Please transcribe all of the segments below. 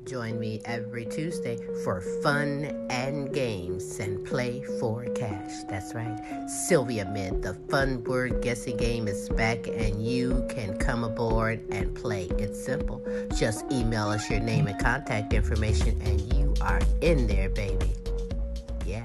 Join me every Tuesday for fun and games and play for cash. That's right. Sylvia Mid, the fun word guessing game is back and you can come aboard and play. It's simple. Just email us your name and contact information and you are in there, baby. Yeah.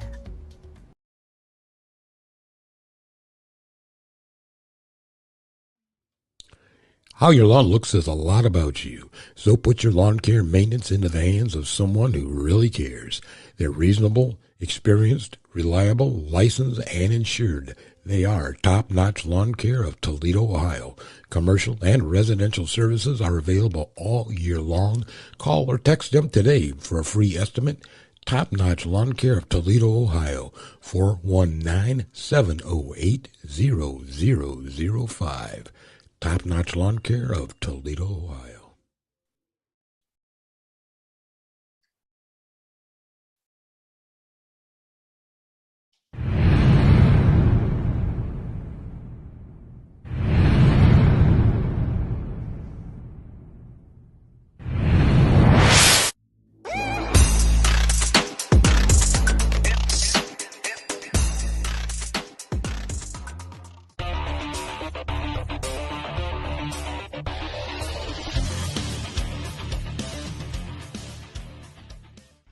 How your lawn looks says a lot about you, so put your lawn care maintenance into the hands of someone who really cares. They're reasonable, experienced, reliable, licensed, and insured. They are Top-Notch Lawn Care of Toledo, Ohio. Commercial and residential services are available all year long. Call or text them today for a free estimate. Top-Notch Lawn Care of Toledo, Ohio, 419-708-0005. Top-Notch Lawn Care of Toledo, Ohio.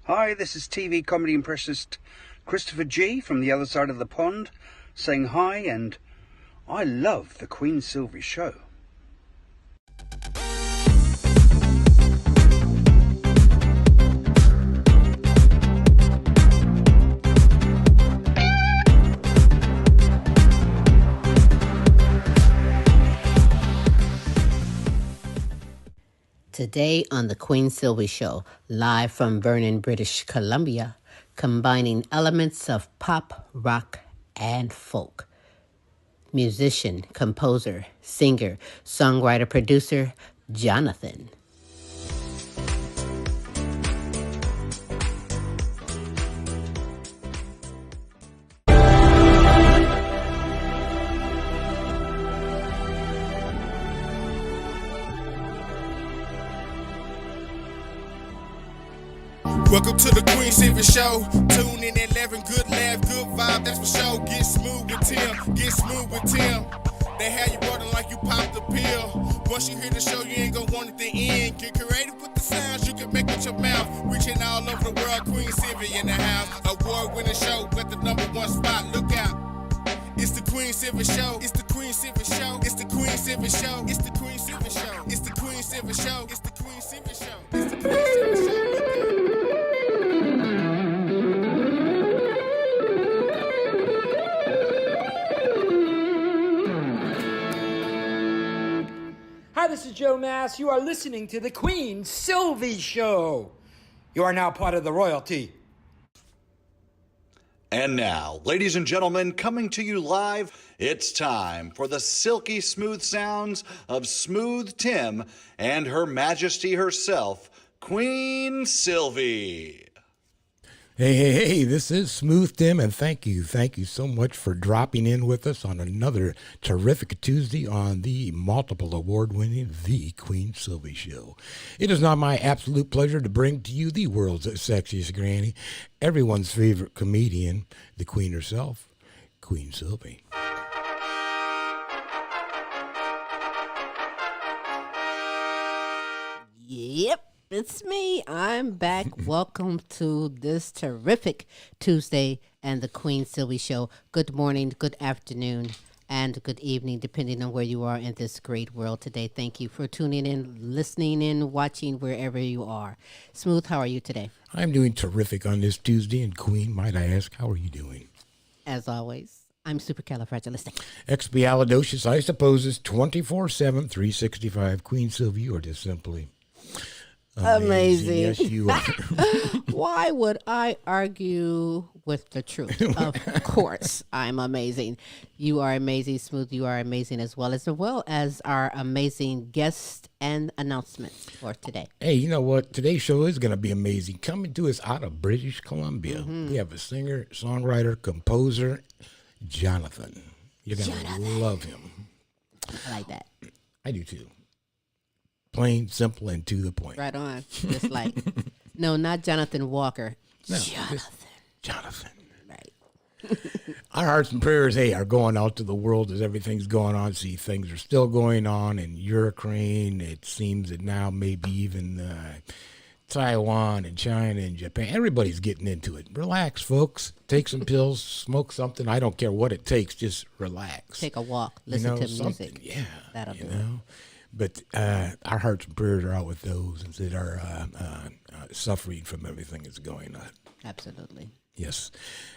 Hi, this is TV comedy impressionist Christopher G from the other side of the pond saying hi, and I love the Queen Silvy show. Today on the Queen Silvy Show, live from Vernon, British Columbia, combining elements of pop, rock, and folk. Musician, composer, singer, songwriter, producer, Jonathan. Welcome to the Queen Silvy Show. Tune in at 11, good laugh, good vibe, that's for sure. Get smooth with Tim, get smooth with Tim. They have you rolling like you popped the pill. Once you hear the show, you ain't gonna want it to end. Get creative with the sounds you can make with your mouth. Reaching all over the world, Queen Silvy in the house. Award-winning show, got the #1 spot, look out. It's the Queen Silvy Show, it's the Queen Silvy Show, it's the Queen Silvy Show, it's the Queen Silvy Show, it's the Queen Silvy Show, it's the Queen Silvy Show, it's the Queen Silvy Show. Hi, this is Joe Nass. You are listening to the Queen Silvy Show. You are now part of the royalty. And now, ladies and gentlemen, coming to you live, it's time for the silky smooth sounds of Smooth Tim and Her Majesty herself, Queen Silvy. Hey, this is Smooth Tim, and thank you so much for dropping in with us on another terrific Tuesday on the multiple award-winning The Queen Silvy Show. It is now my absolute pleasure to bring to you the world's sexiest granny, everyone's favorite comedian, the Queen herself, Queen Silvy. Yep. It's me. I'm back. Welcome to this terrific Tuesday and the Queen Silvy Show. Good morning, good afternoon, and good evening, depending on where you are in this great world today. Thank you for tuning in, listening in, watching wherever you are. Smooth, how are you today? I'm doing terrific on this Tuesday, and Queen, might I ask, how are you doing? As always, I'm supercalifragilistic. Expialidocious, I suppose, is 24/7, 365. Queen Silvy, you are just simply... Amazing. Yes, you are. Why would I argue with the truth? Of course, I'm amazing. You are amazing, Smooth. You are amazing as well as our amazing guest and announcements for today. Hey, you know what? Today's show is going to be amazing. Coming to us out of British Columbia, we have a singer, songwriter, composer, Jonathan. You're going to love him. I like that. I do too. Plain, simple, and to the point. Right on. Just like, no, not Jonathan Walker. No, Jonathan. Jonathan. Right. Our hearts and prayers, hey, are going out to the world as everything's going on. See, things are still going on in Ukraine. It seems that now maybe even Taiwan and China and Japan. Everybody's getting into it. Relax, folks. Take some pills, smoke something. I don't care what it takes. Just relax. Take a walk. Listen to something. music. Yeah. That'll do it. But our hearts and prayers are out with those that are suffering from everything that's going on. Absolutely. Yes.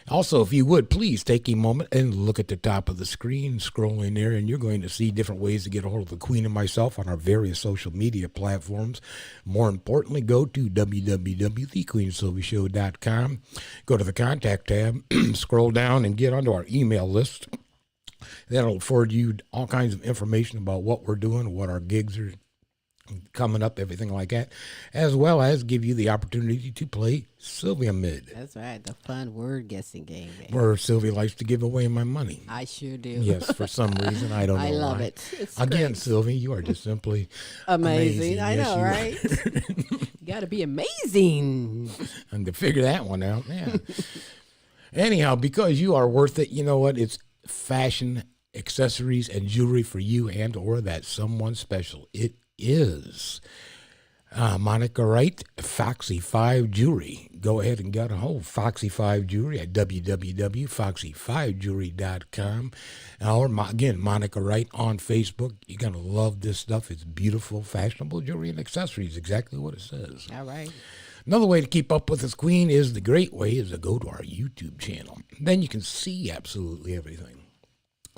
Also, if you would, please take a moment and look at the top of the screen, scroll in there, and you're going to see different ways to get a hold of the Queen and myself on our various social media platforms. More importantly, go to www.thequeensylvyshow.com. Go to the contact tab, scroll down, and get onto our email list. That'll afford you all kinds of information about what we're doing, what our gigs are coming up, everything like that, as well as give you the opportunity to play Sylvia Mid. That's right, the fun word guessing game. Where Sylvia likes to give away my money. I sure do. Yes, for some reason, I don't know I love why. it. It's Again, great. Sylvia, you are just simply Amazing. I Yes, know, you are. right? You got to be amazing. And to figure that one out, yeah. Anyhow, because you are worth it, you know what? It's fashion, accessories, and jewelry for you and or that someone special. It is Monica Wright, Foxy 5 Jewelry. Go ahead and get a hold of Foxy 5 Jewelry at www.foxy5jewelry.com. Or, again, Monica Wright on Facebook. You're going to love this stuff. It's beautiful, fashionable jewelry and accessories, exactly what it says. All right. Another way to keep up with us, Queen, is the great way is to go to our YouTube channel. Then you can see absolutely everything.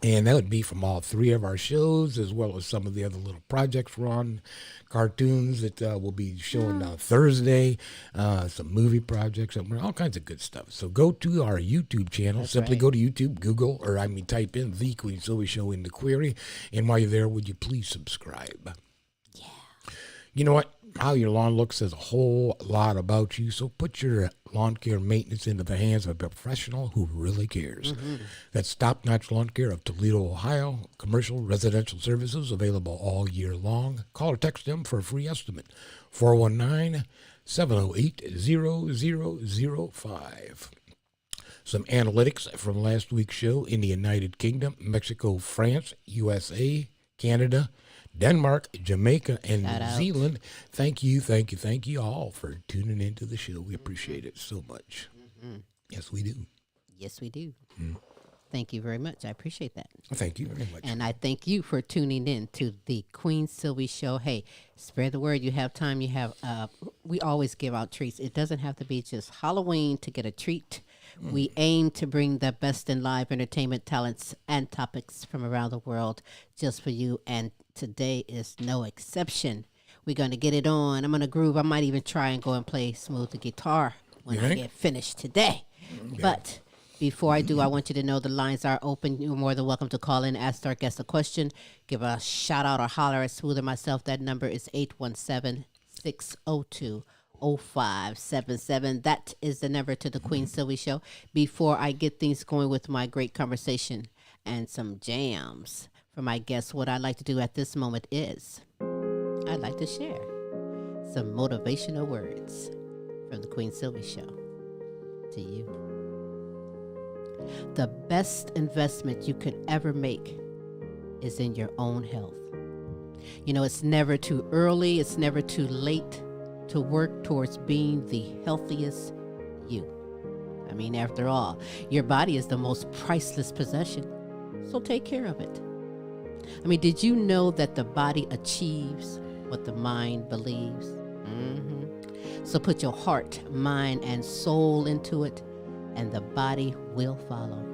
And that would be from all three of our shows, as well as some of the other little projects we're on, cartoons that we'll be showing Thursday, some movie projects, all kinds of good stuff. So go to our YouTube channel. That's Simply right. go to YouTube, Google, or type in The Queen Silvy Show in the query. And while you're there, would you please subscribe? Yeah. You know what? How your lawn looks says a whole lot about you. So put your lawn care maintenance into the hands of a professional who really cares. That's top-notch lawn care of Toledo, Ohio. Commercial, residential services available all year long. Call or text them for a free estimate. 419-708-0005. Some analytics from last week's show in the United Kingdom, Mexico, France, USA, Canada, Denmark, Jamaica, and Shout New out. Zealand. Thank you all for tuning into the show. We appreciate it so much. Yes, we do. Yes, we do. Thank you very much. I appreciate that. Thank you very much. And I thank you for tuning in to the Queen Silvy Show. Hey, spread the word. You have time. You have. We always give out treats. It doesn't have to be just Halloween to get a treat. We aim to bring the best in live entertainment talents and topics from around the world just for you. And today is no exception. We're going to get it on. I'm going to groove. I might even try and go and play smooth the guitar when You I think? get finished today. But before I do, I want you to know the lines are open. You're more than welcome to call in, ask our guest a question, give a shout out or holler at Smooth and myself. That number is 817-602-0577. That is the number to the Queen Silvy Show. Before I get things going with my great conversation and some jams for my guests, what I'd like to do at this moment is I'd like to share some motivational words from the Queen Silvy Show to you. The best investment you could ever make is in your own health. You know, it's never too early, it's never too late to work towards being the healthiest you. I mean, after all, your body is the most priceless possession, so take care of it. I mean, did you know that the body achieves what the mind believes? So put your heart, mind, and soul into it, and the body will follow.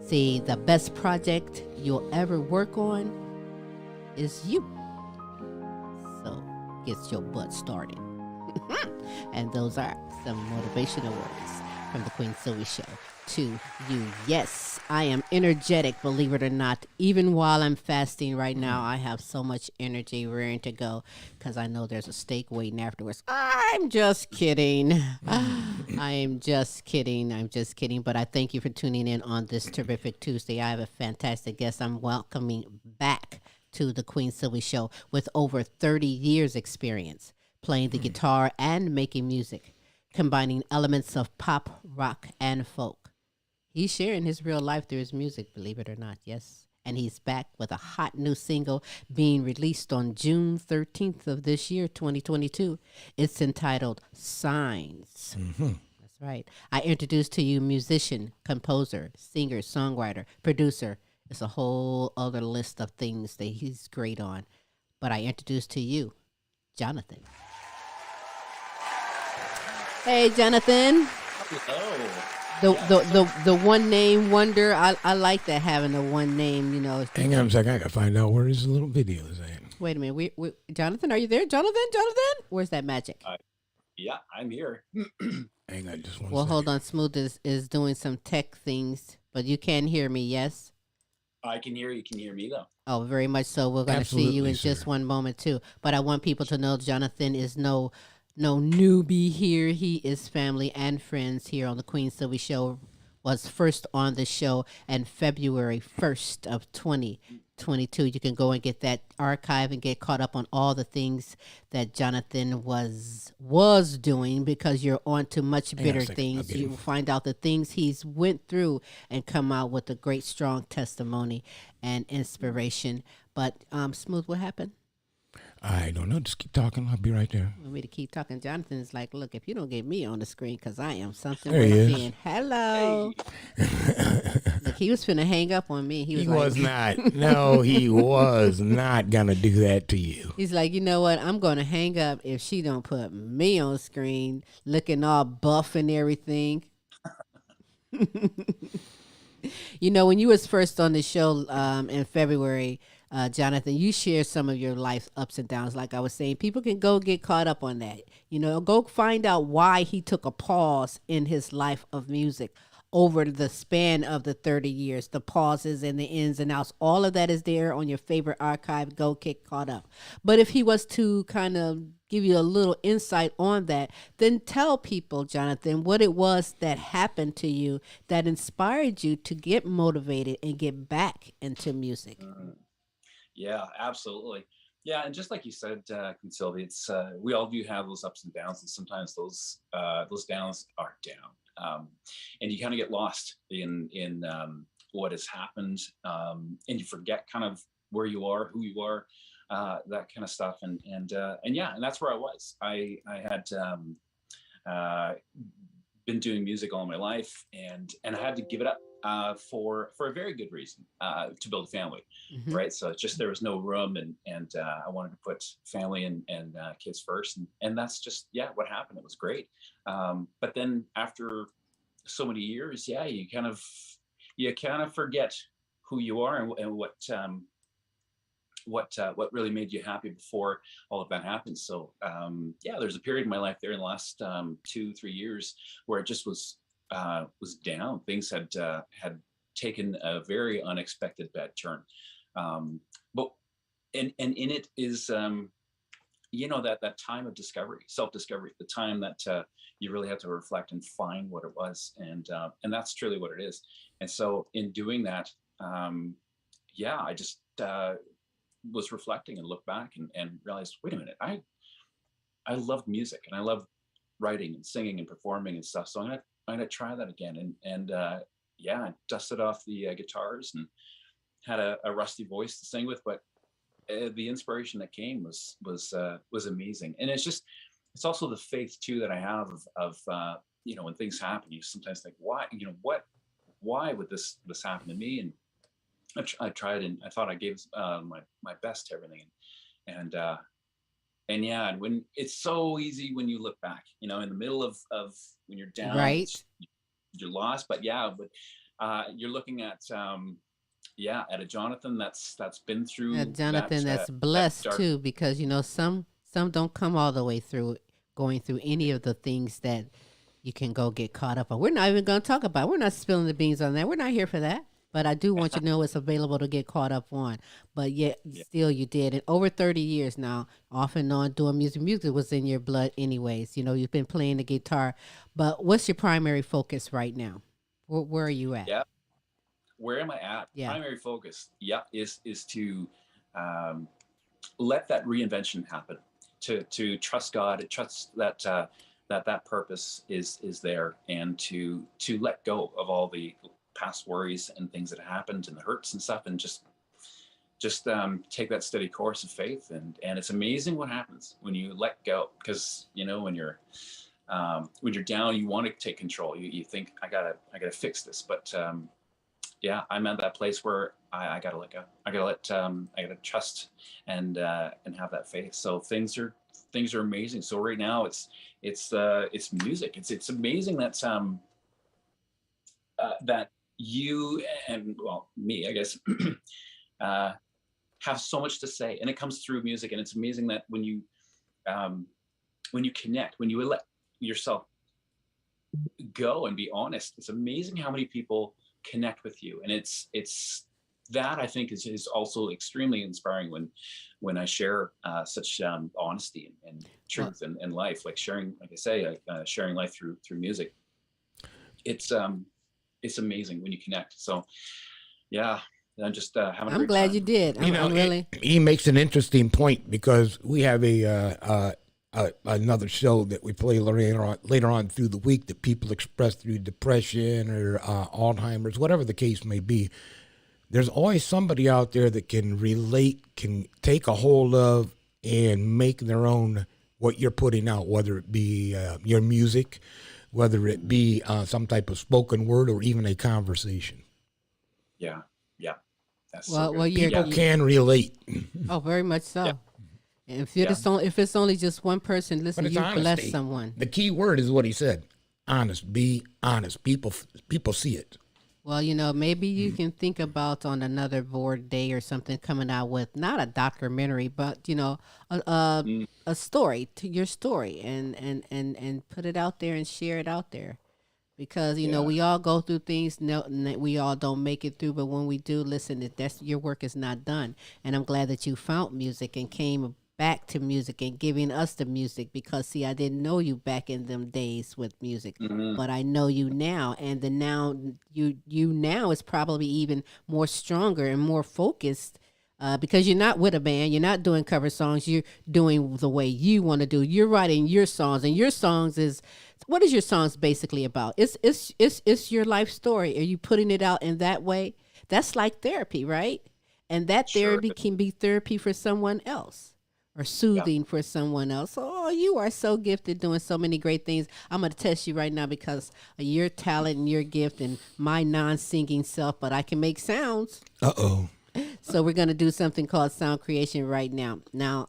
See, the best project you'll ever work on is you. So get your butt started. And those are some motivational words from the Queen Silvy Show to you. Yes, I am energetic, believe it or not. Even while I'm fasting right now, I have so much energy rearing to go because I know there's a steak waiting afterwards. I'm just kidding. I'm just kidding. But I thank you for tuning in on this terrific Tuesday. I have a fantastic guest. I'm welcoming back to the Queen Silvy Show with over 30 years experience playing the guitar and making music, combining elements of pop, rock, and folk. He's sharing his real life through his music, believe it or not, yes. And he's back with a hot new single being released on June 13th of this year, 2022. It's entitled Signs. That's right. I introduced to you musician, composer, singer, songwriter, producer. It's a whole other list of things that he's great on. But I introduced to you Jonathan. Hey, Jonathan. Hello. The one name wonder. I like that, having a one name. Hang on a second. I gotta find out where his little video is at. Wait a minute. We Jonathan, are you there? Jonathan. Where's that magic? Yeah, I'm here. Hang on, just one Well, second. hold on. Smooth is doing some tech things, but you can hear me. Yes. I can hear you. Can you hear me though? Oh, very much so. We're going to see you Absolutely, in just sir. one moment too. But I want people to know Jonathan is no newbie here. He is family and friends here on the Queen Silvy Show. Was first on the show and February 1st of 2022. You can go and get that archive and get caught up on all the things that Jonathan was doing, because you're on to much Hang on a bigger second. things. I'll get You him. will find out the things he's went through and come out with a great strong testimony and inspiration. But Smooth, what happened? I don't know. Just keep talking. I'll be right there. Want me to keep talking? Jonathan is like, look, if you don't get me on the screen, because I am something There he worth is. seeing. Hello. Look, he was finna hang up on me. He like, was not. No, he was not gonna do that to you. He's like, you know what? I'm gonna hang up if she don't put me on screen, looking all buff and everything. When you was first on the show in February, Jonathan, you shared some of your life's ups and downs. Like I was saying, people can go get caught up on that. Go find out why he took a pause in his life of music over the span of the 30 years, the pauses and the ins and outs. All of that is there on your favorite archive. Go get caught up. But if he was to kind of give you a little insight on that, then tell people, Jonathan, what it was that happened to you that inspired you to get motivated and get back into music. Yeah, absolutely. Yeah, and just like you said, Sylvie, it's we all do have those ups and downs, and sometimes those downs are down, and you kind of get lost in what has happened, and you forget kind of where you are, who you are, that kind of stuff, and yeah, and that's where I was. I had been doing music all my life, and I had to give it up for a very good reason, to build a family, right? So it's just there was no room, and I wanted to put family and kids first, and that's just what happened. It was great, but then after so many years, you kind of forget who you are and what really made you happy before all of that happened. So there's a period in my life there in the last 2-3 years where it just was down. Things had taken a very unexpected bad turn, but in it is that time of discovery, self-discovery, the time that you really have to reflect and find what it was, and that's truly what it is. And so in doing that, I just was reflecting and looked back and realized, wait a minute, I loved music, and I love writing and singing and performing and stuff. So I'm gonna try that again, and I dusted off the guitars and had a rusty voice to sing with, but the inspiration that came was amazing. And it's also the faith too that I have of when things happen, you sometimes think, why would this happen to me? And I tried, and I thought I gave my best to everything, and when it's so easy when you look back, in the middle of when you're down, Right. You're lost, but you're looking at a Jonathan that's been through Jonathan, that, that's blessed that dark, too, because some don't come all the way through going through any of the things that you can go get caught up on. We're not even going to talk about it. We're not spilling the beans on that. We're not here for that. But I do want you to know it's available to get caught up on. But yet, still you did. And over 30 years now, off and on doing music. Music was in your blood anyways. You've been playing the guitar. But what's your primary focus right now? Where are you at? Yeah. Where am I at? Yeah. Primary focus, is to let that reinvention happen, to trust God, trust that that purpose is there, and to let go of all the past worries and things that happened and the hurts and stuff, and just take that steady course of faith. And it's amazing what happens when you let go, because when you're down, you want to take control. You think I gotta fix this, but I'm at that place where I gotta let go. I gotta trust and have that faith. So things are amazing. So right now it's music. It's amazing that that you and, well, me, I guess, have so much to say, and it comes through music. And it's amazing that when you connect, when you let yourself go and be honest, it's amazing how many people connect with you. And it's that, I think, is also extremely inspiring when I share such honesty and truth and life, like sharing, like I say, sharing life through music. It's amazing when you connect. So yeah, I'm just having a great glad time. you did. I'm really. He makes an interesting point, because we have another show that we play later on through the week that people express through depression or Alzheimer's, whatever the case may be. There's always somebody out there that can relate, can take a hold of and make their own what you're putting out, whether it be your music, whether it be some type of spoken word, or even a conversation. Yeah. That's people can relate. Oh, very much so. Yeah. And if it's only just one person, listen, you bless someone. The key word is what he said: honest. Be honest. People see it. Well, maybe you can think about on another board day or something coming out with not a documentary, but a story, to your story, and put it out there and share it out there, because we all go through things. No, we all don't make it through, but when we do, listen, that's your work is not done. And I'm glad that you found music and came back to music and giving us the music, because see, I didn't know you back in them days with music, but I know you now, and the now you now is probably even more stronger and more focused, because you're not with a band, you're not doing cover songs, you're doing the way you want to do. You're writing your songs, and your songs is, what is your songs basically about? It's your life story. Are you putting it out in that way? That's like therapy, right? And that therapy can be therapy for someone else, or soothing for someone else. Oh, you are so gifted, doing so many great things. I'm going to test you right now because of your talent and your gift and my non-singing self, but I can make sounds. Uh-oh. So we're going to do something called sound creation right now. Now,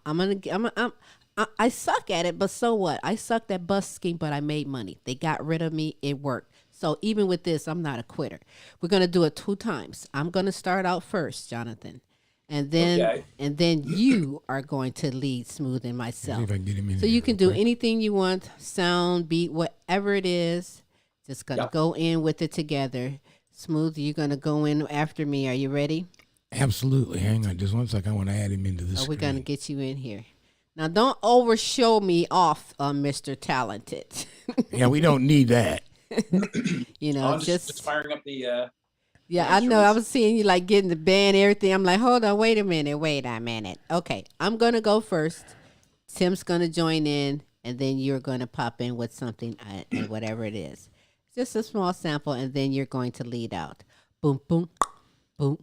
I suck at it, but so what? I sucked at busking, but I made money. They got rid of me. It worked. So even with this, I'm not a quitter. We're going to do it 2 times. I'm going to start out first, Jonathan. And then you are going to lead Smooth and myself. So you can do anything you want, sound, beat, whatever it is. Just going to go in with it together. Smooth, you're going to go in after me. Are you ready? Absolutely. Hang on just one second. I want to add him into this. We're going to get you in here. Now, don't overshow me off, Mr. Talented. Yeah, we don't need that. I'm just firing up the... Yeah, I know. I was seeing you like getting the band and everything. I'm like, hold on, wait a minute. Okay, I'm going to go first. Tim's going to join in, and then you're going to pop in with something, and whatever it is. Just a small sample, and then you're going to lead out. Boom, boom, boom,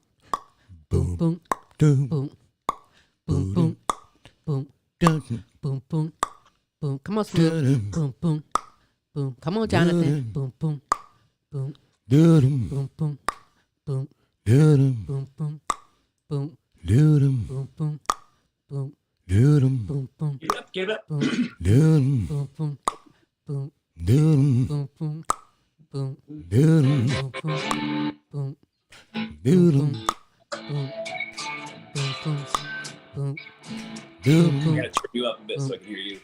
boom, boom, boom, boom, boom, boom, boom, boom, boom, boom. Come on, Smooth. Boom, boom, boom. Come on, Jonathan. Boom, boom, boom, boom, boom. Boom, boom, boom, boom, boom, boom, boom, boom, boom, boom. Give it up. Boom, boom, boom, boom, boom, boom, boom, boom, boom, boom, boom, boom, I gotta turn you up a bit so I can hear you.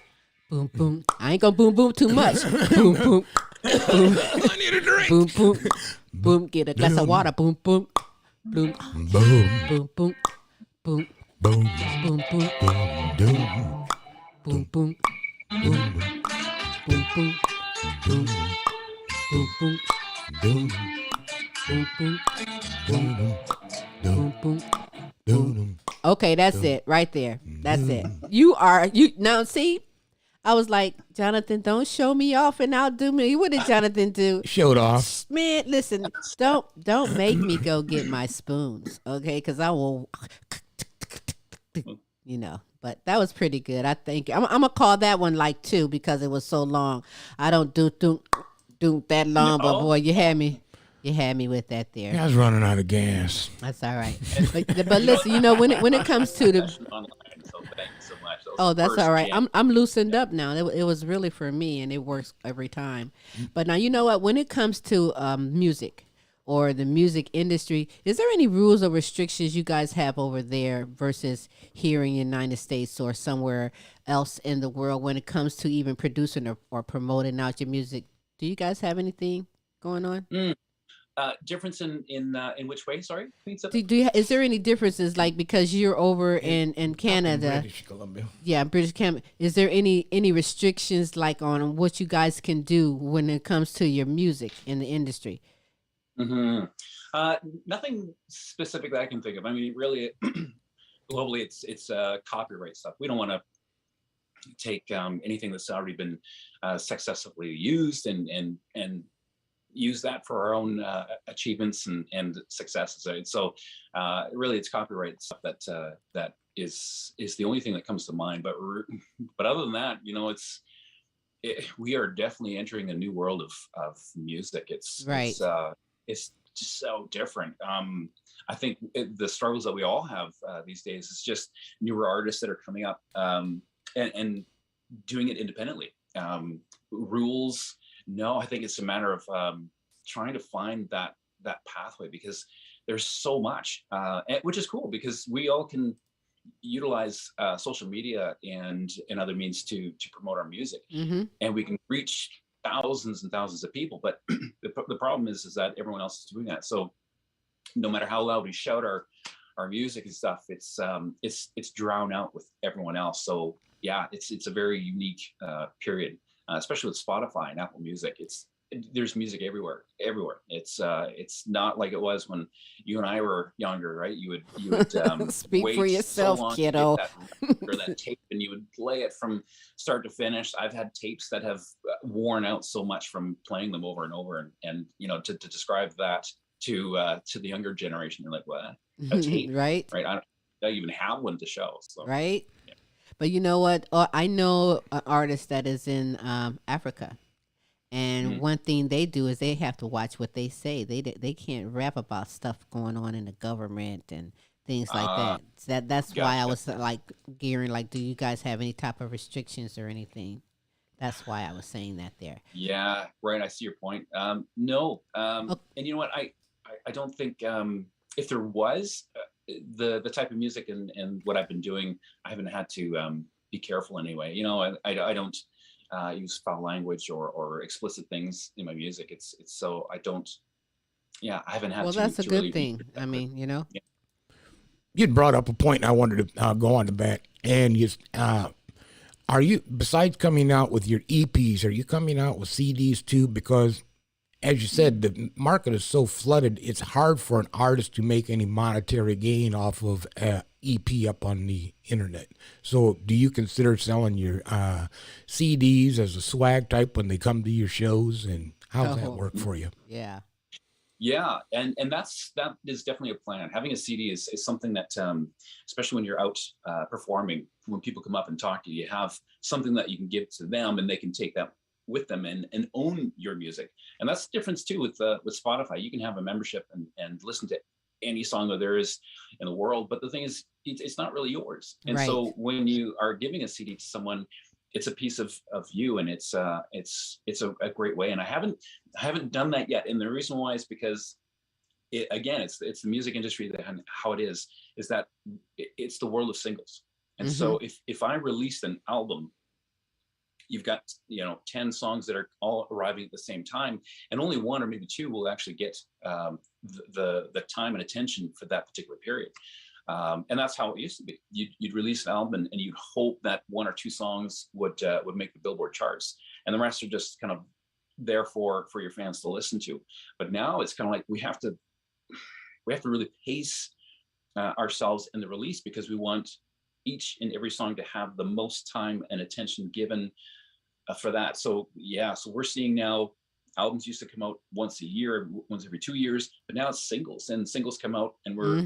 Boom, boom. I ain't gonna boom, boom too much. Boom, boom, boom. I need a drink. Boom, boom, boom. Get a glass of water. Boom, boom, boom, Boom. boom, boom, boom, Boom. boom, boom, Boom. boom, boom, boom, boom, boom, boom, boom, boom, Boom. boom, boom, Boom. boom, boom. Boom. Okay, that's it right there. That's it. You now see. I was like, Jonathan, don't show me off and outdo me. What did Jonathan do? Showed off. Man, listen, don't make me go get my spoons, okay? Because I will, But that was pretty good. I think I'm gonna call that one like 2 because it was so long. I don't do that long, but boy, you had me. You had me with that there. I was running out of gas. That's all right. But listen, when it comes to the So thank you so much. oh, that's all right. I'm loosened up now. It was really for me, and it works every time. But now you know what? When it comes to music or the music industry, is there any rules or restrictions you guys have over there versus here in the United States or somewhere else in the world when it comes to even producing or promoting out your music? Do you guys have anything going on? Difference in which way? Sorry, is there any differences like because you're over in Canada, British Columbia? Yeah, British Columbia. Is there any restrictions like on what you guys can do when it comes to your music in the industry? Mm-hmm. Nothing specific that I can think of. I mean, really, globally, it's copyright stuff. We don't want to take anything that's already been successfully used and use that for our own achievements and successes. So really, it's copyright stuff that is the only thing that comes to mind. But other than that, we are definitely entering a new world of music. It's right. It's just so different. I think the struggles that we all have these days is just newer artists that are coming up and doing it independently. Rules. No, I think it's a matter of trying to find that pathway because there's so much, which is cool because we all can utilize social media and other means to promote our music, and we can reach thousands and thousands of people. But the problem is that everyone else is doing that. So no matter how loud we shout our music and stuff, it's drowned out with everyone else. So yeah, it's a very unique period. Especially with Spotify and Apple Music, there's music everywhere. It's not like it was when you and I were younger, right? You would speak wait for yourself, so long kiddo. to get that tape, and you would play it from start to finish. I've had tapes that have worn out so much from playing them over and over, and to describe that to the younger generation, you're like, what? A tape, right? I don't even have one to show. So. Right. But you know what? I know an artist that is in Africa, and one thing they do is they have to watch what they say. They can't rap about stuff going on in the government and things like that. So that's why I was like gearing like, do you guys have any type of restrictions or anything? That's why I was saying that there. Yeah, right. I see your point. No, and you know what? I don't think if there was. The type of music and what I've been doing, I haven't had to be careful anyway. I don't use foul language or explicit things in my music. It's so I don't. Yeah, I haven't had. Well, to, that's a to good really thing. I mean, Yeah. You'd brought up a point, and I wanted to go on to that. And are you, besides coming out with your EPs, are you coming out with CDs too? Because as you said, the market is so flooded, it's hard for an artist to make any monetary gain off of EP up on the internet. So do you consider selling your CDs as a swag type when they come to your shows? And how does that work for you? Yeah. Yeah, and that is definitely a plan. Having a CD is something that, especially when you're out performing, when people come up and talk to you, you have something that you can give to them, and they can take that with them and own your music. And that's the difference too with Spotify. You can have a membership and listen to any song that there is in the world, but the thing is, it's not really yours. And so when you are giving a CD to someone, it's a piece of you, and it's a great way. And I haven't done that yet. And the reason why is because it's the music industry and how it is that it's the world of singles. And so if I released an album, you've got 10 songs that are all arriving at the same time, and only one or maybe two will actually get the time and attention for that particular period. And that's how it used to be. You'd release an album and you'd hope that one or two songs would make the Billboard charts, and the rest are just kind of there for your fans to listen to. But now it's kind of like we have to really pace ourselves in the release, because we want each and every song to have the most time and attention given for that. So yeah, so we're seeing now, albums used to come out once a year, once every 2 years, but now it's singles, and singles come out, and we're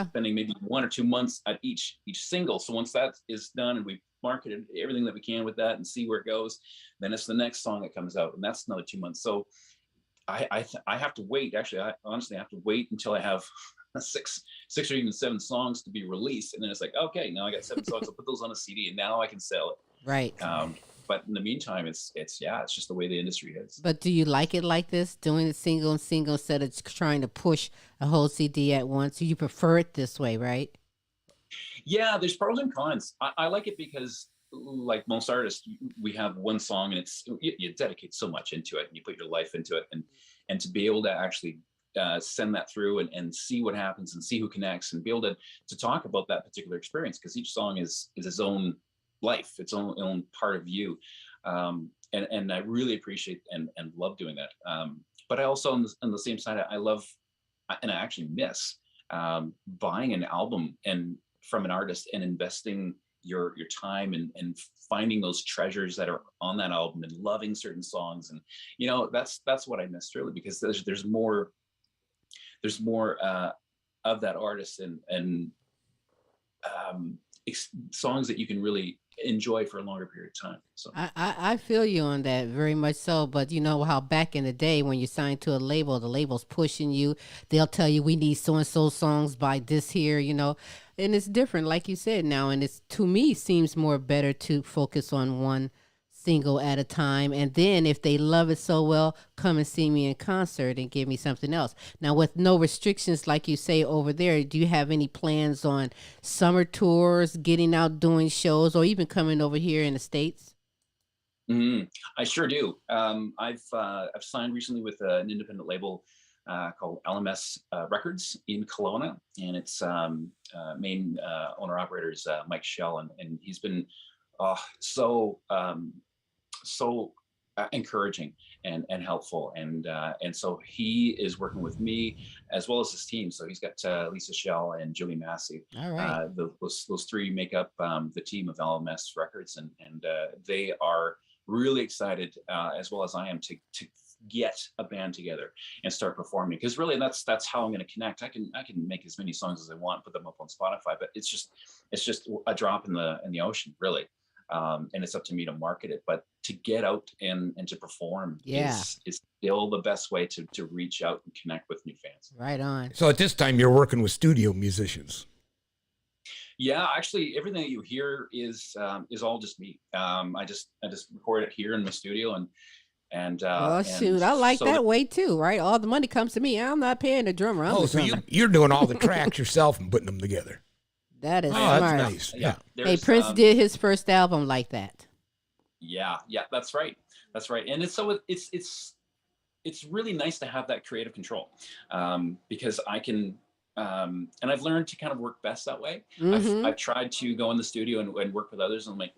spending maybe 1 or 2 months at each single. So once that is done and we've marketed everything that we can with that and see where it goes, then it's the next song that comes out, and that's another 2 months. So I have to wait. Actually, I honestly have to wait until I have six or even 7 songs to be released, and then it's like, okay, now I got 7 songs. I'll put those on a CD, and now I can sell it. Right. But in the meantime, it's just the way the industry is. But do you like it like this, doing a single instead of trying to push a whole CD at once? You prefer it this way, right? Yeah, there's pros and cons. I like it because, like most artists, we have one song, and it's you dedicate so much into it, and you put your life into it, and to be able to actually send that through and see what happens and see who connects, and be able to talk about that particular experience, because each song is its own life, its own part of you, and I really appreciate and love doing that. But I also, on the same side, I love, and I actually miss buying an album and from an artist and investing your time and finding those treasures that are on that album and loving certain songs. And that's what I miss, really, because there's more of that artist and songs that you can really enjoy for a longer period of time. So I feel you on that, very much so. But you know how back in the day when you signed to a label, the label's pushing you. They'll tell you we need so and so songs by this here, and it's different, like you said now. And it's, to me, seems more better to focus on one single at a time, and then if they love it so well, come and see me in concert and give me something else. Now, with no restrictions, like you say over there, do you have any plans on summer tours, getting out doing shows, or even coming over here in the States? I sure do. I've signed recently with an independent label called LMS Records in Kelowna, and its main owner operator is Mike Shell, and he's been so encouraging and helpful, and so he is working with me as well as his team. So he's got Lisa Shell and Julie Massey. All right. Those 3 make up the team of LMS Records, and they are really excited, as well as I am, to get a band together and start performing, because really that's how I'm going to connect. I can make as many songs as I want, put them up on Spotify, but it's just a drop in the ocean, really. And it's up to me to market it, but to get out and to perform is still the best way to reach out and connect with new fans. Right on. So at this time, you're working with studio musicians. Yeah, actually, everything that you hear is all just me. I just record it here in the studio, and shoot, I like that way too, right? All the money comes to me. I'm not paying the drummer. I'm the so drummer. you're doing all the tracks yourself and putting them together. That is smart. That's nice. Yeah. Hey, Prince did his first album like that. Yeah, that's right. And it's really nice to have that creative control, because I can, and I've learned to kind of work best that way. I've tried to go in the studio and work with others, and I'm like,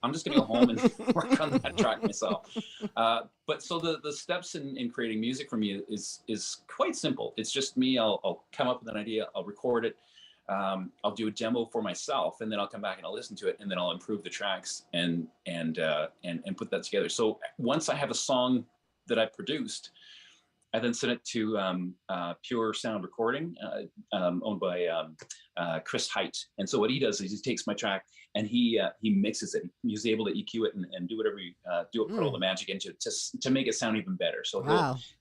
I'm just going to go home and work on that track myself. But so the steps in creating music for me is quite simple. It's just me. I'll come up with an idea. I'll record it. I'll do a demo for myself, and then I'll come back and I'll listen to it, and then I'll improve the tracks and put that together. So once I have a song that I've produced, I then send it to Pure Sound Recording, owned by Chris Height. And so what he does is he takes my track and he mixes it. He's able to EQ it and do whatever put all the magic into it to make it sound even better. So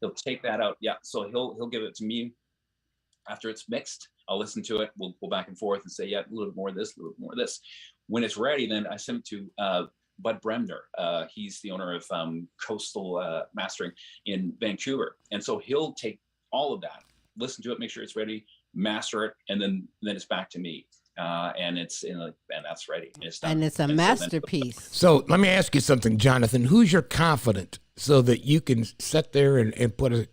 he'll take that out. Yeah. So he'll give it to me after it's mixed. I'll listen to it. We'll go back and forth and say, yeah, a little bit more of this, a little bit more of this. When it's ready, then I send it to Bud Bremner. He's the owner of Coastal Mastering in Vancouver. And so he'll take all of that, listen to it, make sure it's ready, master it, and then it's back to me. And that's ready. And it's done. And it's a masterpiece. So let me ask you something, Jonathan. Who's your confidant so that you can sit there and put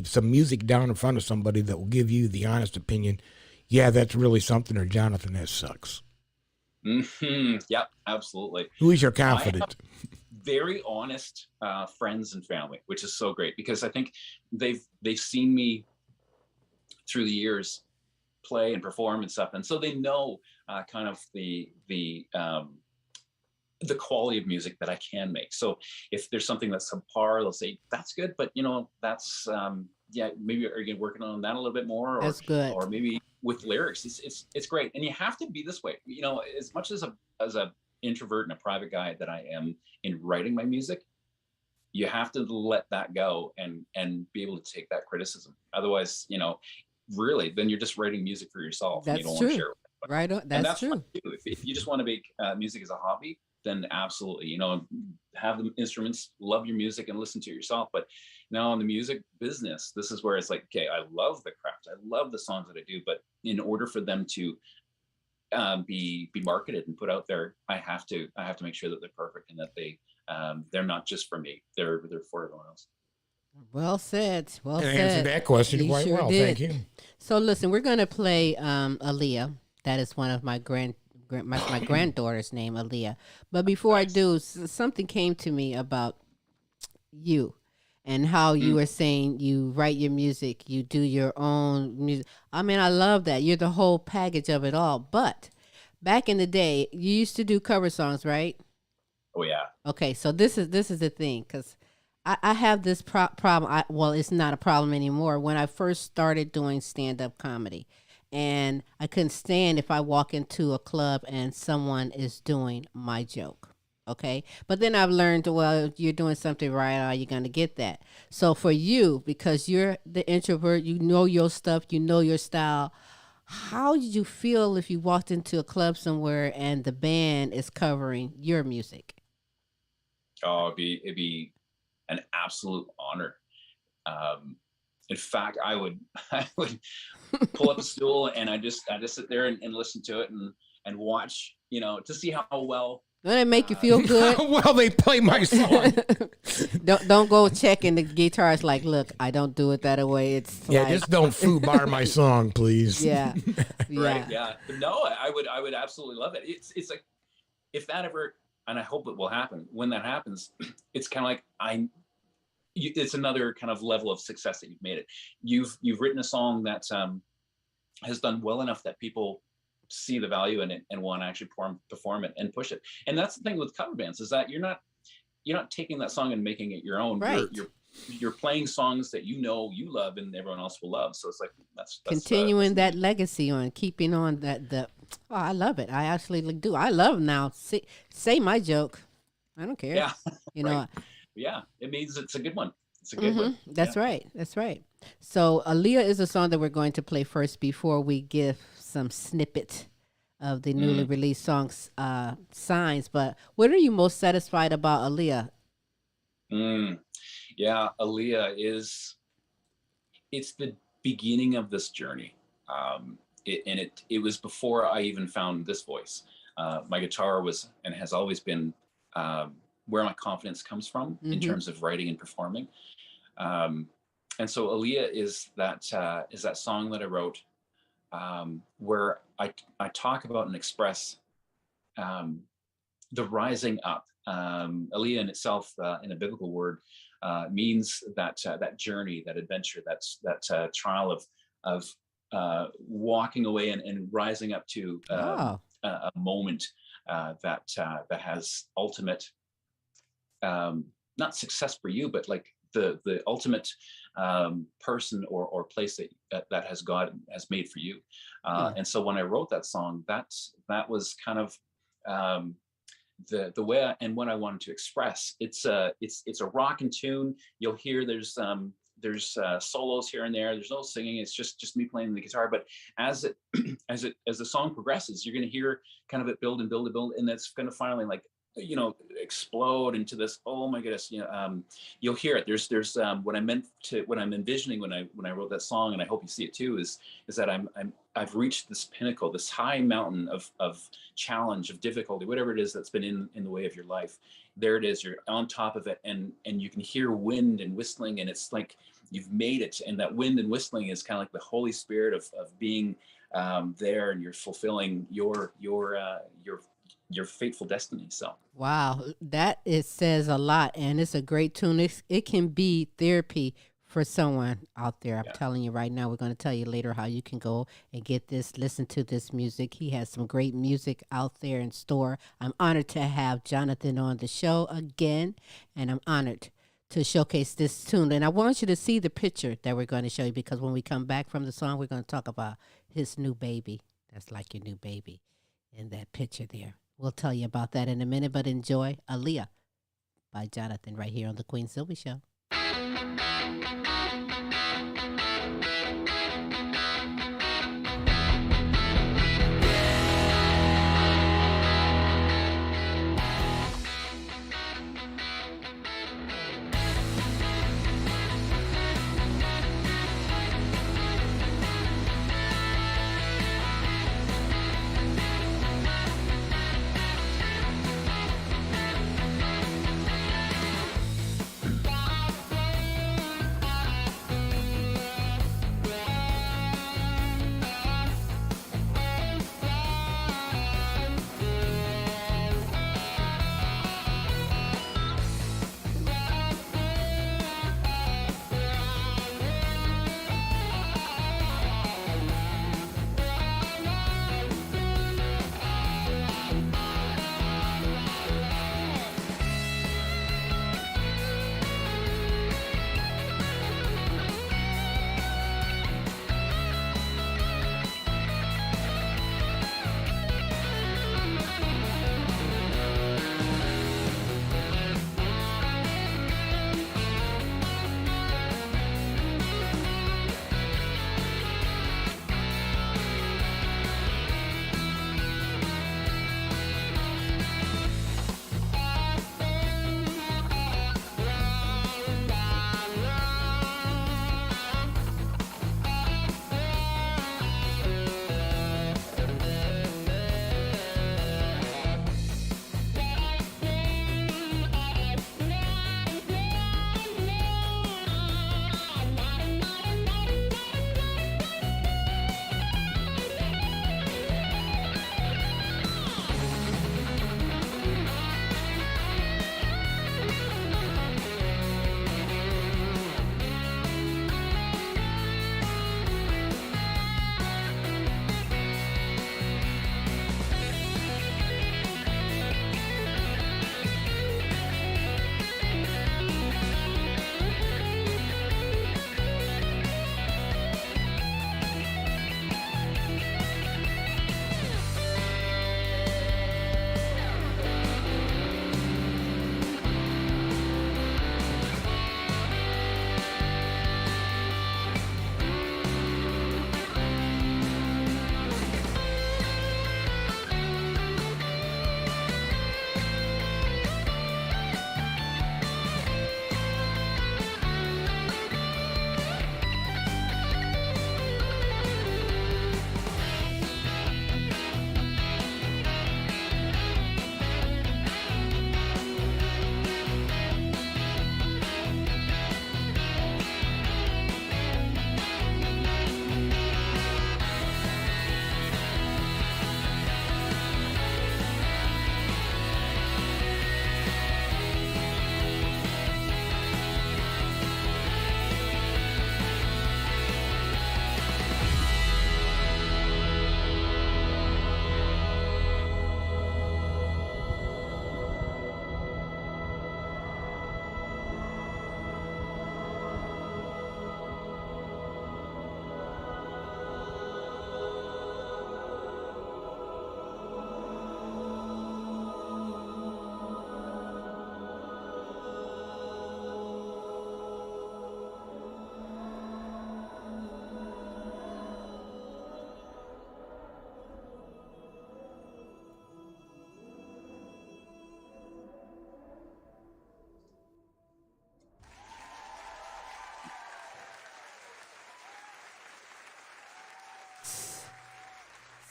some music down in front of somebody that will give you the honest opinion, yeah, that's really something, or Jonathan, that sucks? Yep, absolutely. Who is your confidant? Very honest friends and family, which is so great, because I think they've seen me through the years play and perform and stuff, and so they know kind of the quality of music that I can make. So if there's something that's subpar, they'll say that's good, but that's yeah, maybe are you working on that a little bit more, That's good. or maybe with lyrics. It's great, and you have to be this way. As much as a introvert and a private guy that I am in writing my music, you have to let that go and be able to take that criticism. Otherwise, really, then you're just writing music for yourself. And you That's don't want to true. share it with anybody. Right on. And That's fine true. too. If you just want to make music as a hobby, then absolutely, have the instruments, love your music, and listen to it yourself. But now in the music business, this is where it's like, okay, I love the craft, I love the songs that I do, but in order for them to be marketed and put out there, I have to make sure that they're perfect and that they're not just for me, they're for everyone else. Well said. Well And said. answered that question You quite sure well. did. Thank you. So listen, we're gonna play Aaliyah. That is one of my my granddaughter's name, Aaliyah. But before I do, something came to me about you and how you were saying you write your music, you do your own music. I mean, I love that. You're the whole package of it all. But back in the day, you used to do cover songs, right? Oh yeah. Okay, so this is the thing, because I have this problem. Well, it's not a problem anymore. When I first started doing stand-up comedy, and I couldn't stand if I walk into a club and someone is doing my joke. Okay, but then I've learned, well, you're doing something right. Are you going to get that? So for you, because you're the introvert, you know your stuff, you know your style. How did you feel if you walked into a club somewhere and the band is covering your music? Oh, it'd be an absolute honor. In fact, I would I would pull up a stool and I just sit there and listen to it and watch, to see how well. Doesn't it make you feel good? Well, they play my song. Don't go checking the guitars like, look, I don't do it that way. It's Yeah, like, just don't foobar my song, please. yeah, Right, yeah. yeah. But no, I would absolutely love it. It's like, if that ever, and I hope it will happen. When that happens, it's kind of like it's another kind of level of success that you've made it. You've written a song that has done well enough that people see the value in it and want to actually perform it and push it. And that's the thing with cover bands, is that you're not taking that song and making it your own. Right. You're playing songs that you love and everyone else will love. So it's like that's Continuing that legacy on, keeping on that. Oh, I love it. I actually do. I love now. Say my joke. I don't care. Yeah. You know. Right. Yeah, it means it's a good one. It's a good one. That's Yeah. right. That's right. So Aaliyah is a song that we're going to play first before we give some snippet of the newly released songs, Signs. But what are you most satisfied about Aaliyah? Yeah, Aaliyah it's the beginning of this journey. It was before I even found this voice. My guitar was and has always been where my confidence comes from in terms of writing and performing. And so Aaliyah is that song that I wrote where I talk about and express the rising up. Aaliyah in itself, in a biblical word, means that journey, that adventure, that trial of walking away and rising up to a moment that has ultimate, not success for you, but like the ultimate person or place that has God has made for you. And so when I wrote that song, that was kind of the way and what I wanted to express. It's a rockin' tune. You'll hear there's solos here and there. There's no singing. It's just me playing the guitar. But as the song progresses, you're going to hear kind of it build and build and build, and that's going to finally explode into this. Oh my goodness! You'll hear it. There's what I'm envisioning when I wrote that song, and I hope you see it too. Is that I've reached this pinnacle, this high mountain of challenge, of difficulty, whatever it is that's been in the way of your life. There it is. You're on top of it, and you can hear wind and whistling, and it's like you've made it. And that wind and whistling is kind of like the Holy Spirit of being there, and you're fulfilling your fateful destiny. So Wow, says a lot, and it's a great tune. It can be therapy for someone out there. I'm telling you right now, we're going to tell you later how you can go and get this, listen to this music. He has some great music out there in store. I'm honored to have Jonathan on the show again, and I'm honored to showcase this tune. And I want you to see the picture that we're going to show you, because when we come back from the song, we're going to talk about his new baby. That's like your new baby in that picture there. We'll tell you about that in a minute, but enjoy Aaliyah by Jonathan right here on the Queen Silvy Show.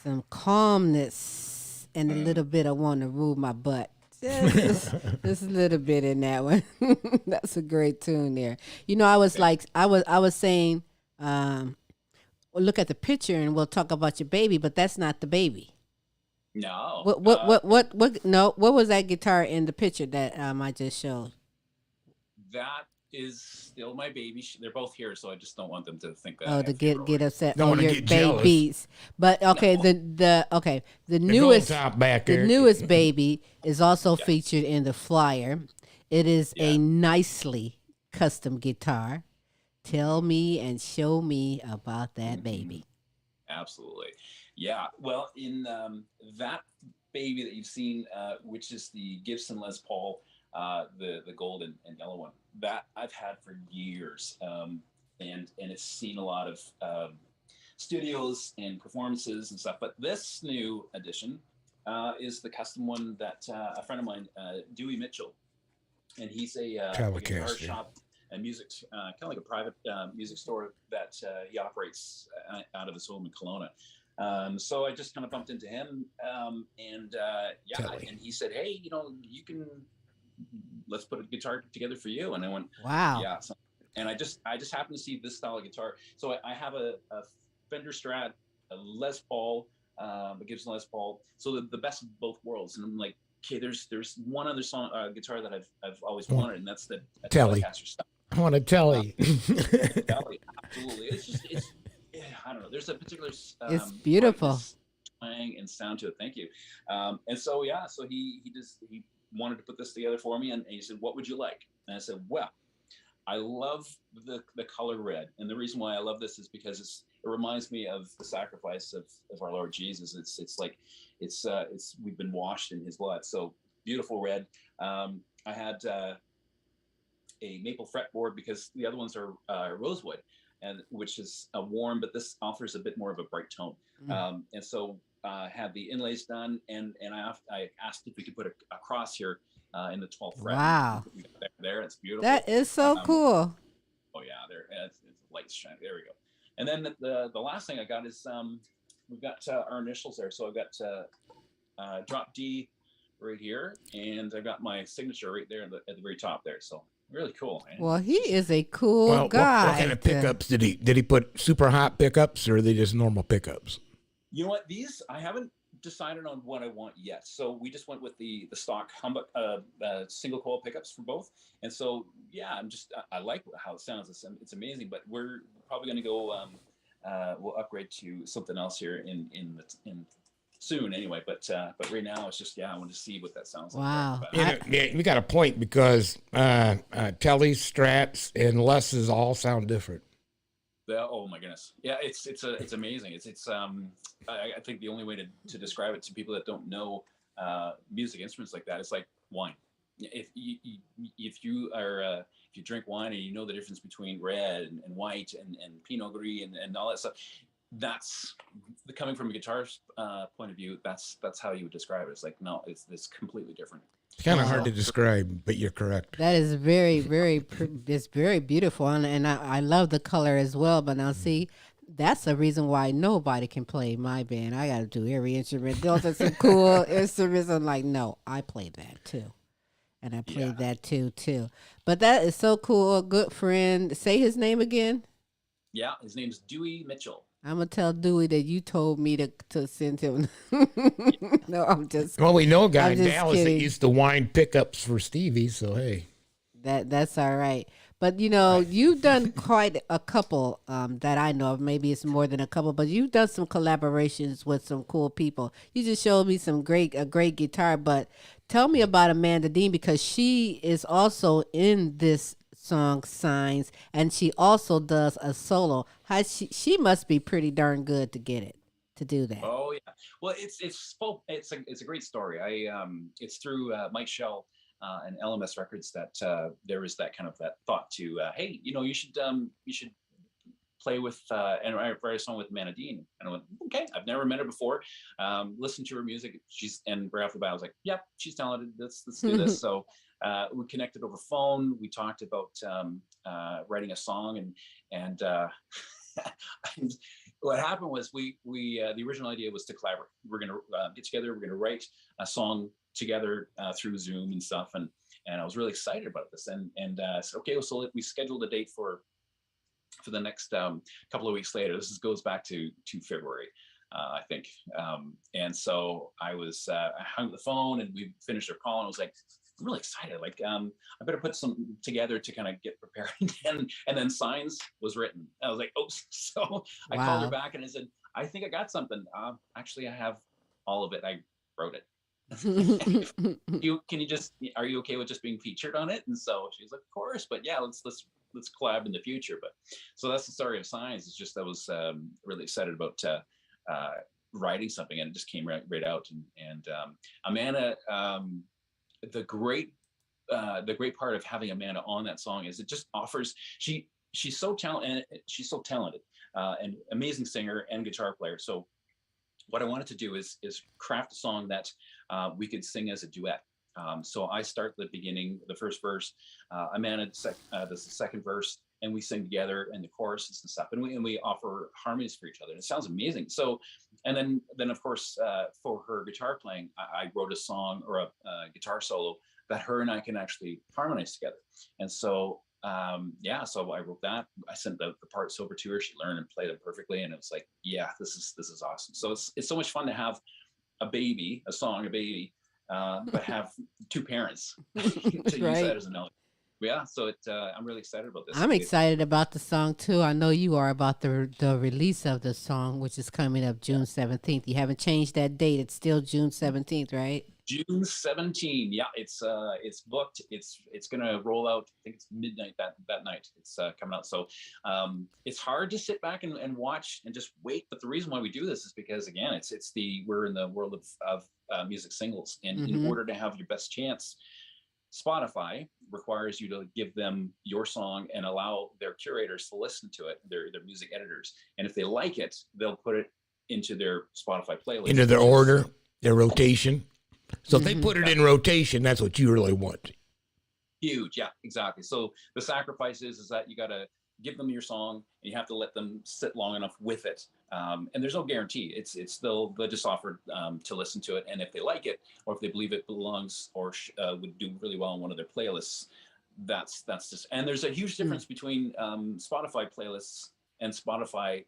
Some calmness and a little bit I want to rule my butt. Just a little bit in that one. That's a great tune there. You know, I was saying, well, look at the picture and we'll talk about your baby, but that's not the baby. No. What? No. What was that guitar in the picture that I just showed? That is still my baby. They're both here, so I just don't want them to think that Oh, I to have fever over get here. upset. Don't Oh, want to your get jealous. babies. But okay, No. the The gold newest top back the there. newest baby is also Yeah. featured in the flyer. It is Yeah. a nicely custom guitar. Tell me and show me about that baby. Absolutely. Yeah. Well, in that baby that you've seen, which is the Gibson Les Paul, the gold and yellow one, that I've had for years, and it's seen a lot of studios and performances and stuff. But this new edition is the custom one that a friend of mine, Dewey Mitchell, and he's a guitar Telecaster. shop and music, kind of like a private music store that he operates out of his home in Kelowna. So I just kind of bumped into him, and yeah, Telly. and he said, "Hey, you can let's put a guitar together for you." And I went, Wow. "Yeah." So, and I just happened to see this style of guitar. So I have a Fender Strat, a Les Paul, a Gibson Les Paul. So the best of both worlds. And I'm like, okay, there's one other song guitar that I've always wanted, and that's the Telly. Telecaster style. I want to tell you. Telly, absolutely. It's yeah, I don't know. There's a particular It's beautiful. brightness, twang and sound to it. Thank you. And so yeah, so he wanted to put this together for me, and he said, "What would you like?" And I said, "Well, I love the color red, and the reason why I love this is because it reminds me of the sacrifice of our Lord Jesus. It's like it's we've been washed in His blood. So beautiful red. I had a maple fretboard because the other ones are rosewood, and which is a warm, but this offers a bit more of a bright tone. And so had the inlays done, and I asked if we could put a cross here in the 12th fret. Wow. We got there. It's beautiful. That is so cool. Oh yeah, there it's lights shining. There we go. And then the last thing I got is we've got our initials there. So I've got drop D right here, and I've got my signature right there at the very top there. So really cool, man. Well, he is a cool Well, guy. what kind of pickups did he put? Super hot pickups, or are they just normal pickups? You know what? These I haven't decided on what I want yet. So we just went with the stock humbuck single coil pickups for both. And so yeah, I like how it sounds. It's amazing. But we're probably going to go. We'll upgrade to something else here in soon anyway. But right now it's just I want to see what that sounds Wow. like. Yeah, you got a point because Telly's, Strats, and Les's all sound different. Oh my goodness. Yeah, it's amazing. I think the only way to describe it to people that don't know music instruments like that is like wine. If you drink wine and you know the difference between red and white and Pinot Gris and all that stuff, that's coming from a guitarist point of view. That's how you would describe it. It's like no, it's completely different. It's kind of hard to describe, but you're correct. That is very, very, it's very beautiful, and I love the color as well. But now, see, that's the reason why nobody can play my band. I got to do every instrument. Those are some cool instruments. I'm like, no, I play that too, and I played that too. But that is so cool. A good friend. Say his name again. Yeah, his name's Dewey Mitchell. I'm gonna tell Dewey that you told me to send him. No, I'm just. Well, we know a guy I'm in just Dallas kidding. that used to wind pickups for Stevie, so hey. That's all right. But you've done quite a couple that I know of. Maybe it's more than a couple, but you've done some collaborations with some cool people. You just showed me a great guitar. But tell me about Amanda Dean, because she is also in this song Signs, and she also does a solo. She must be pretty darn good to do that. Oh yeah. Well, it's a great story. It's through Mike Shell and LMS Records that there was that kind of that thought to hey, you should play with and write a song with Amanda Dean. And I went, okay, I've never met her before. Listened to her music. And right off the bat, I was like, yep, she's talented. Let's do this. So we connected over phone. We talked about writing a song, and what happened was we the original idea was to collaborate. We're going to get together. We're going to write a song together through Zoom and stuff. And I was really excited about this. And said, okay, so we scheduled a date for the next couple of weeks later. This goes back to February, I think. And so I hung up the phone, and we finished our call, and I was like, I'm really excited. Like, I better put some together to kind of get prepared. And then Signs was written. I was like, oh, so I called her Wow. back and I said, I think I got something. Actually, I have all of it. I wrote it. Can you just, are you okay with just being featured on it? And so she's like, of course, but yeah, let's collab in the future. But so that's the story of Signs. It's just, I was really excited about writing something, and it just came right out. And Amanda, the great part of having Amanda on that song is it just offers, she's so talented, and amazing singer and guitar player. So what I wanted to do is craft a song that we could sing as a duet. So I start the beginning, the first verse, Amanda does the second verse, and we sing together, and the choruses and stuff, and we offer harmonies for each other. And it sounds amazing. So, and then of course, for her guitar playing, I wrote a song or a guitar solo that her and I can actually harmonize together. And so, so I wrote that. I sent the parts over to her. She learned and played them perfectly, and it was like, yeah, this is awesome. So it's so much fun to have a baby, but have two parents to use that as an element. Yeah, so I'm really excited about this. I'm excited about the song too. I know you are about the release of the song, which is coming up June 17th. You haven't changed that date. It's still June 17th, right? June 17th. Yeah, it's booked. It's gonna roll out. I think it's midnight that night. It's coming out. So it's hard to sit back and watch and just wait. But the reason why we do this is because, again, we're in the world of music singles, and in order to have your best chance, Spotify requires you to give them your song and allow their curators to listen to it, their music editors, and if they like it, they'll put it into their Spotify playlist, into their order, their rotation. So if they put it in rotation, that's what you really want. Huge, yeah, exactly. So the sacrifice is that you got to give them your song, and you have to let them sit long enough with it. And there's no guarantee. It's still, they just offered to listen to it, and if they like it, or if they believe it belongs or would do really well on one of their playlists, that's just. And there's a huge difference between Spotify playlists and Spotify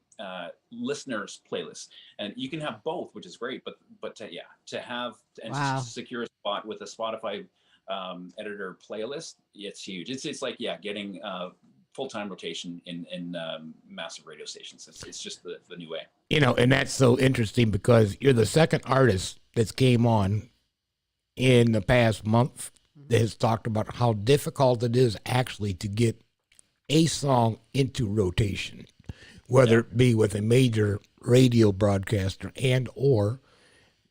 listeners playlists, and you can have both, which is great. But to have and to secure a spot with a Spotify editor playlist, it's huge. It's like getting full-time rotation in massive radio stations. It's just the new way. And that's so interesting because you're the second artist that's came on in the past month that has talked about how difficult it is actually to get a song into rotation, whether it be with a major radio broadcaster and or,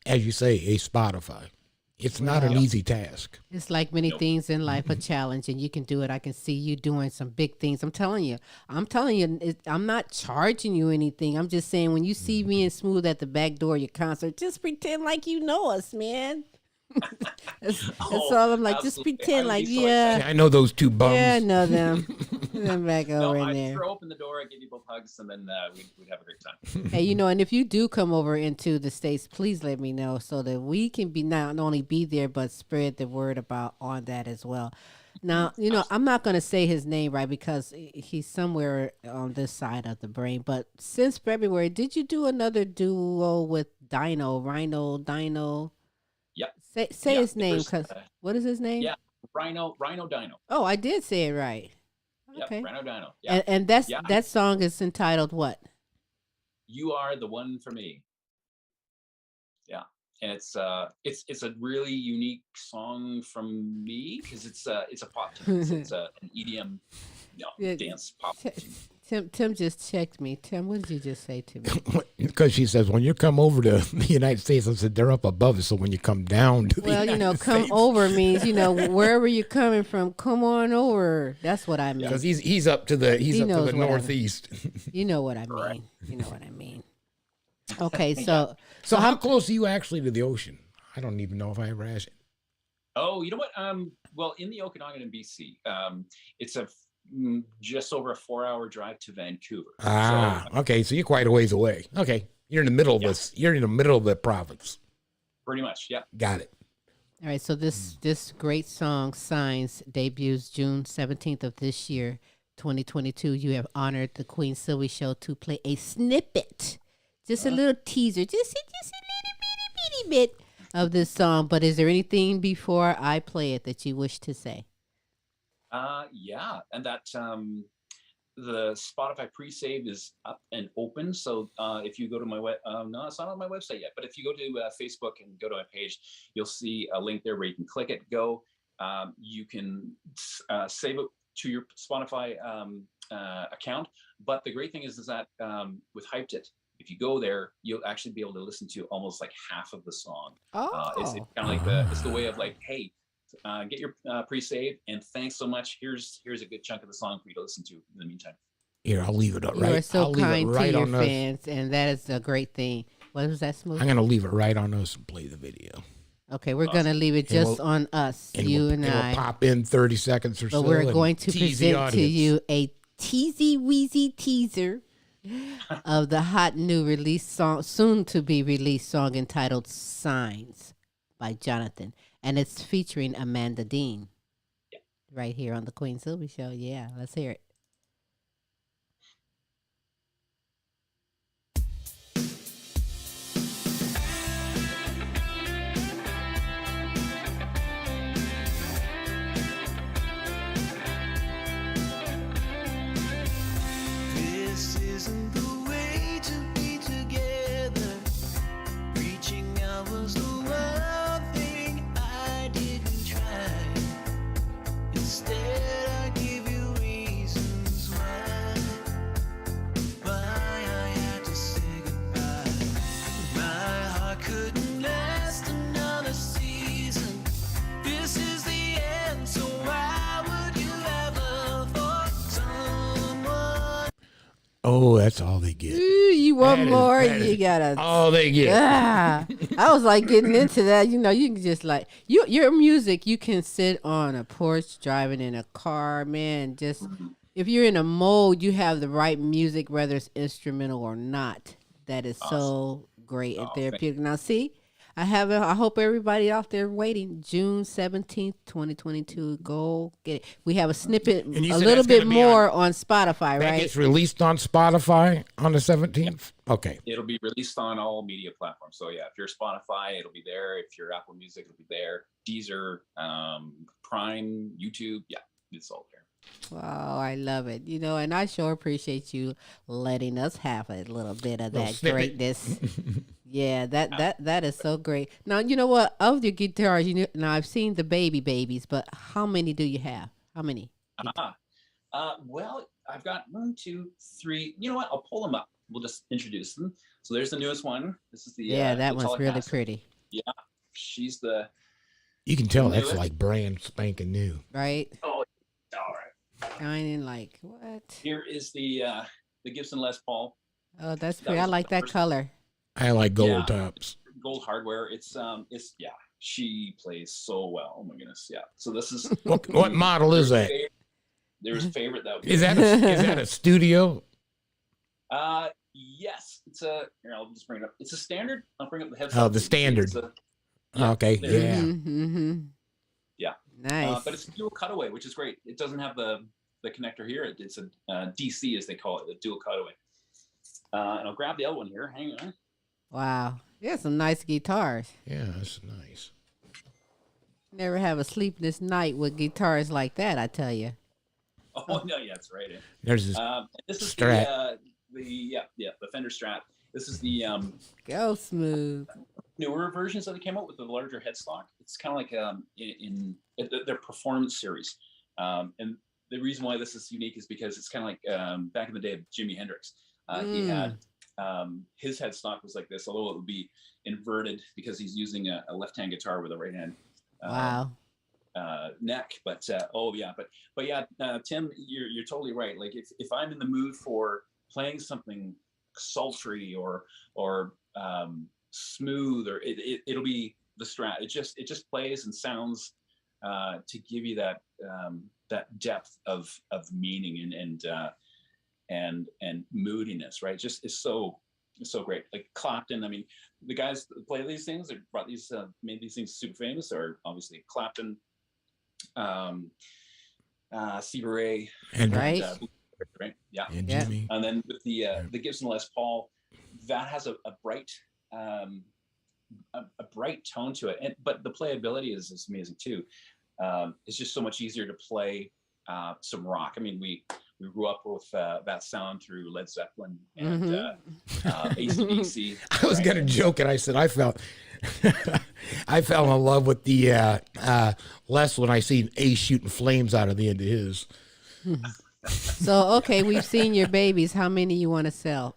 as you say, a Spotify. It's not an easy task. It's like many things in life, a challenge, and you can do it. I can see you doing some big things. I'm telling you, I'm not charging you anything. I'm just saying, when you see me and Smooth at the back door of your concert, just pretend like you know us, man. That's all I'm like. Just pretend like, I know those two bums. Yeah, I know them. Them back over in I'd there. throw open the door, I'd give you both hugs, and then we'd have a great time. Hey, and if you do come over into the States, please let me know so that we can be not only be there, but spread the word about on that as well. Now, I'm not going to say his name right because he's somewhere on this side of the brain. But since February, did you do another duo with Rhino? Yep. Say his name, because what is his name? Yeah, Rhino Dino. Oh, I did say it right. Okay. Yep, Rhino Dino. Yeah. And that song is entitled what? You Are the One for Me. Yeah. And it's a really unique song from me because it's a pop tune. It's an EDM dance pop tune. Tim just checked me. Tim, what did you just say to me? Because she says, when you come over to the United States, I said, they're up above us. So when you come down to the United come States. over means, wherever you're coming from, come on over. That's what I mean. Because he's up to the northeast. You know what I mean. You know what I mean. Okay, so how close are you actually to the ocean? I don't even know if I ever asked you. Oh, you know what? Well, in the Okanagan in BC, it's just over a 4-hour drive to Vancouver. Okay, so you're quite a ways away. Okay, you're in the middle of this. You're in the middle of the province. Pretty much, yeah. Got it. All right, so this great song, Signs, debuts June 17th of this year, 2022. You have honored the Queen Silvy Show to play a snippet, just a little teaser, just a little bitty bit of this song. But is there anything before I play it that you wish to say? Yeah, and that the Spotify pre-save is up and open. So if you go to my no, it's not on my website yet. But if you go to Facebook and go to my page, you'll see a link there where you can click it, go. You can save it to your Spotify account. But the great thing is that with Hyped It, if you go there, you'll actually be able to listen to almost like half of the song. It's kind of like it's the way of like, hey, get your pre-save, and thanks so much. Here's a good chunk of the song for you to listen to in the meantime. Here, I'll leave it right. You are so I'll kind leave it right to your on us. fans, and that is a great thing. What was that, Smooth? I'm gonna leave it right on us and play the video. Okay, we're gonna leave it just on us, you and I. It'll pop in 30 seconds or so. But we're going to tease the present to audience. you a teasy weezy teaser of the hot new release song, soon to be released song entitled "Signs" by Jonathan, and it's featuring Amanda Dean. Right here on the Queen Silvy Show. Yeah, let's hear it. This isn't the way to be together. Reaching out was the one thing I didn't try. Instead, I give you reasons why I had to say goodbye. My heart couldn't last another season. This is the end, so why would you ever for someone? Oh, that's all they get. You want That is- more? that You is gotta. all they get. Ah, I was like getting into that. You know, you can just like your music. You can sit on a porch, driving in a car, man. Just if you're in a mode, you have the right music, whether it's instrumental or not. That is so great and therapeutic. Now, see, I have. I hope everybody out there waiting. June 17th, 2022. Go get it. We have a snippet, And you a said little that's bit gonna be more on Spotify, That right? gets released on Spotify on the 17th. Okay. It'll be released on all media platforms. So yeah, if you're Spotify, it'll be there. If you're Apple Music, it'll be there. Deezer, Prime, YouTube, yeah, it's all there. Wow, I love it. You know, and I sure appreciate you letting us have a little bit of Little that snippet. greatness. Yeah, that is so great. Now, you know what? Of your guitars, you know, now I've seen the babies, but how many do you have? How many? Well, I've got 1, 2, 3. You know what? I'll pull them up. We'll just introduce them. So there's the newest one. This is the Yeah, that the one's really Telecaster. pretty, Yeah, she's the You can tell that's Newest. like brand spanking new. right? oh, all right. Shining like what? Here is the Gibson Les Paul Oh, that's That pretty. I was like the that first- color. I like gold Yeah. tops. gold hardware. It's yeah. She plays so well. Oh my goodness, yeah. So this is What model is that? There's a favorite that Is that a studio? Yes, it's a. Here, I'll just bring it up. It's a standard. I'll bring up the headset. Oh, the standard. Okay, there it is. yeah. Mm-hmm. Yeah. Nice. But it's a dual cutaway, which is great. It doesn't have the connector here. It's a DC, as they call it, the dual cutaway. And I'll grab the other one here. Hang on. Wow. Yeah, some nice guitars. Yeah, that's nice. Never have a sleepless night with guitars like that, I tell you. Oh no, yeah, that's right. There's this This is Strat. the Fender Strat. This is the Go smooth. newer versions that they came out with the larger headstock. It's kind of like in their performance series. And the reason why this is unique is because it's kind of like back in the day of Jimi Hendrix. He had his headstock was like this, although it would be inverted because he's using a left-hand guitar with a right-hand Wow. neck. But Tim, you're totally right. Like if I'm in the mood for playing something sultry or smooth, or it'll be the Strat. It just plays and sounds to give you that depth of meaning and moodiness, right? It's so great. Like Clapton, I mean, the guys that play these things that brought these made these things super famous are obviously Clapton, Stevie Ray, and Right. right? Yeah. and Yeah. Jimmy. And then with the Gibson Les Paul, that has a bright a bright tone to it, but the playability is amazing too. It's just so much easier to play some rock. I mean, we grew up with that sound through Led Zeppelin and AC/DC. I was going to joke, and I said I felt I fell in love with the Les when I seen Ace shooting flames out of the end of his. So, okay, we've seen your babies. How many you want to sell?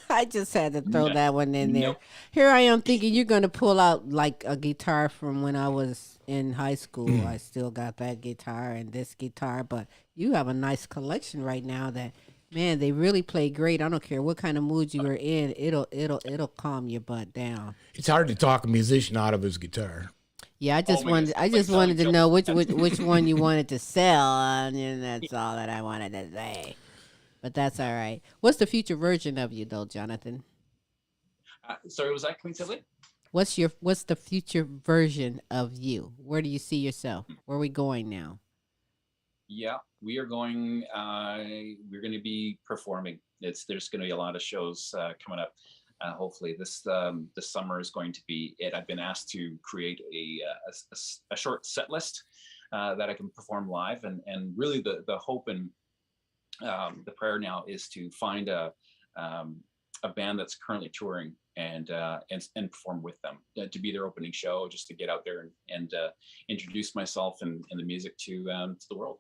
I just had to throw that one in there. Nope. Here I am thinking you're going to pull out like a guitar from when I was in high school. I still got that guitar and this guitar, but you have a nice collection right now that, man, they really play great. I don't care what kind of mood you are in. It'll calm your butt down. It's hard to talk a musician out of his guitar. Yeah, I just wanted to know which one you wanted to sell, and that's all that I wanted to say. But that's all right. What's the future version of you, though, Jonathan? Sorry, was that Queen Silvy? What's the future version of you? Where do you see yourself? Where are we going now? Yeah, we are going. We're going to be performing. There's going to be a lot of shows coming up. Hopefully, this summer is going to be it. I've been asked to create a short set list that I can perform live, and really the hope and the prayer now is to find a band that's currently touring and perform with them, to be their opening show, just to get out there and introduce myself and the music to the world.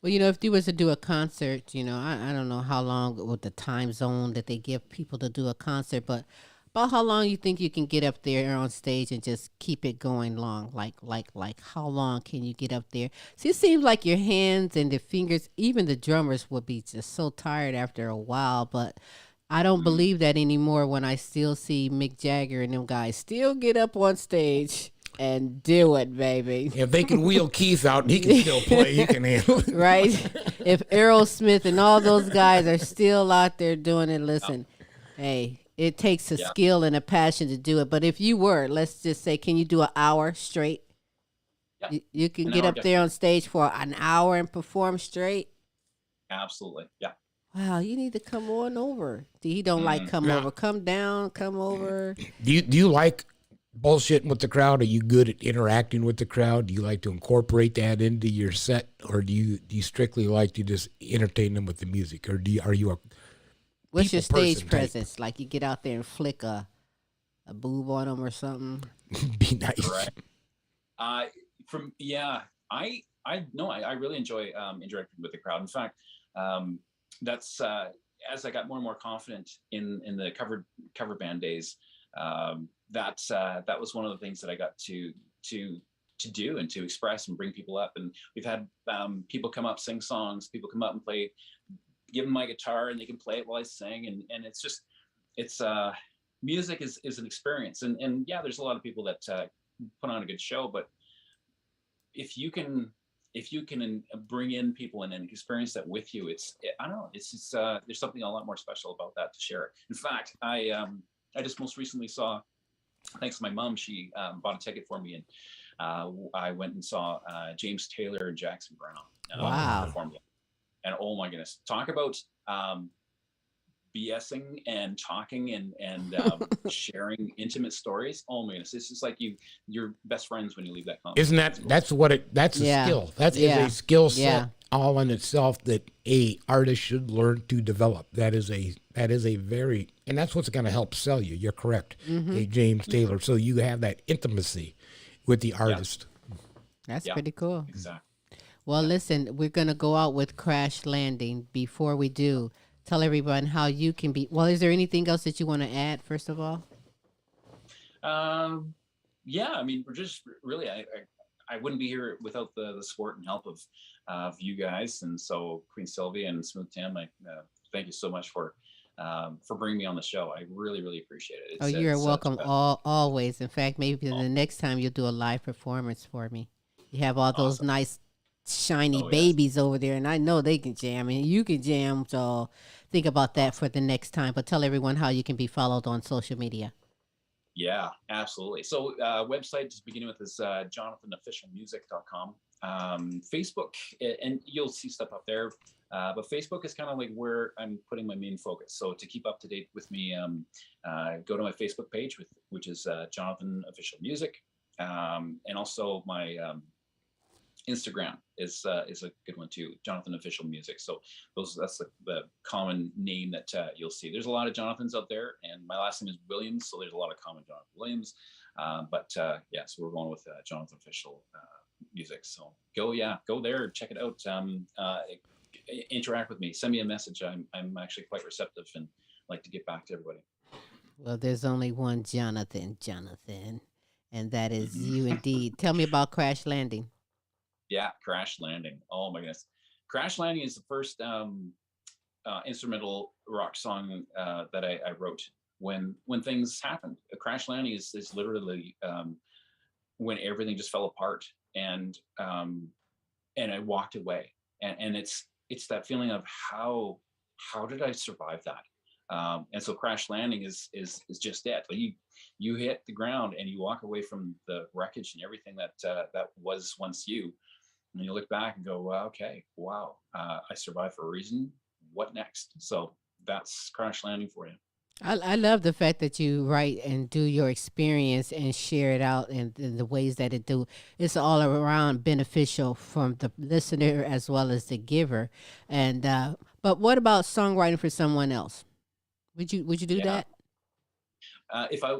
Well, if you was to do a concert, I don't know how long with the time zone that they give people to do a concert, but about how long you think you can get up there on stage and just keep it going long? Like how long can you get up there? See, it seems like your hands and the fingers, even the drummers would be just so tired after a while, but I don't believe that anymore when I still see Mick Jagger and them guys still get up on stage and do it, baby. If they can wheel Keith out and he can still play, he can handle it. Right? If Aerosmith and all those guys are still out there doing it, listen, hey, it takes a skill and a passion to do it. But if you were, let's just say, can you do an hour straight? Yeah. You can get up there on stage for an hour and perform straight? Absolutely, yeah. Wow, you need to come on over. He don't like come over. Come down, come over. Do you like bullshitting with the crowd? Are you good at interacting with the crowd? Do you like to incorporate that into your set, or do you strictly like to just entertain them with the music, or are you a what's your stage presence? Type? Like you get out there and flick a boob on them or something? Be nice. Correct. I really enjoy interacting with the crowd. In fact, that's as I got more and more confident in the cover band days. That was one of the things that I got to do and to express and bring people up. And we've had people come up, sing songs, people come up and play, give them my guitar and they can play it while I sing. And it's music is an experience. And yeah, there's a lot of people that put on a good show, but if you can bring in people and experience that with you, there's something a lot more special about that to share. In fact, I just most recently saw, thanks to my mom, she bought a ticket for me, and I went and saw James Taylor and Jackson Brown. Wow. Perform. And oh my goodness, talk about BSing and talking and sharing intimate stories. Oh my goodness, it's just like you're best friends when you leave that concert. Isn't that's a skill. That is a skill set all in itself that a artist should learn to develop. That is a very, and that's what's going to help sell you. You're correct. A James Taylor. So you have that intimacy with the artist. That's pretty cool. Exactly. Well, listen, we're going to go out with Crash Landing. Before we do, tell everyone how you can be. Well, is there anything else that you want to add, first of all? Yeah, I mean, we're just really, I wouldn't be here without the support and help of you guys. And so Queen Silvy and Smooth Tim, thank you so much for bringing me on the show. I really, really appreciate it. You're welcome always. In fact, maybe the next time you'll do a live performance for me. You have all those nice shiny babies over there, and I know they can jam, and you can jam, so think about that for the next time. But tell everyone how you can be followed on social media. Yeah, absolutely. So website, just beginning with, is jonathanofficialmusic.com. Facebook, and you'll see stuff up there. But Facebook is kind of like where I'm putting my main focus. So to keep up to date with me, go to my Facebook page, which is Jonathan Official Music, and also my Instagram is a good one too, Jonathan Official Music. So that's the common name that you'll see. There's a lot of Jonathans out there, and my last name is Williams, so there's a lot of common Jonathan Williams. So we're going with Jonathan Official Music. So go there, check it out. Interact with me, send me a message. I'm actually quite receptive and like to get back to everybody. Well, there's only one Jonathan, and that is you indeed. Tell me about Crash Landing. Yeah, Crash Landing. Oh my goodness. Crash Landing is the first instrumental rock song that I wrote when things happened. A Crash Landing is literally when everything just fell apart, and I walked away. And it's that feeling of how did I survive that? And so Crash Landing is just it. Like you hit the ground and you walk away from the wreckage and everything that was once you. And you look back and go, well, okay, wow, I survived for a reason. What next? So that's Crash Landing for you. I love the fact that you write and do your experience and share it out in the ways that it do. It's all around beneficial from the listener as well as the giver. And but what about songwriting for someone else? Would you do that? If I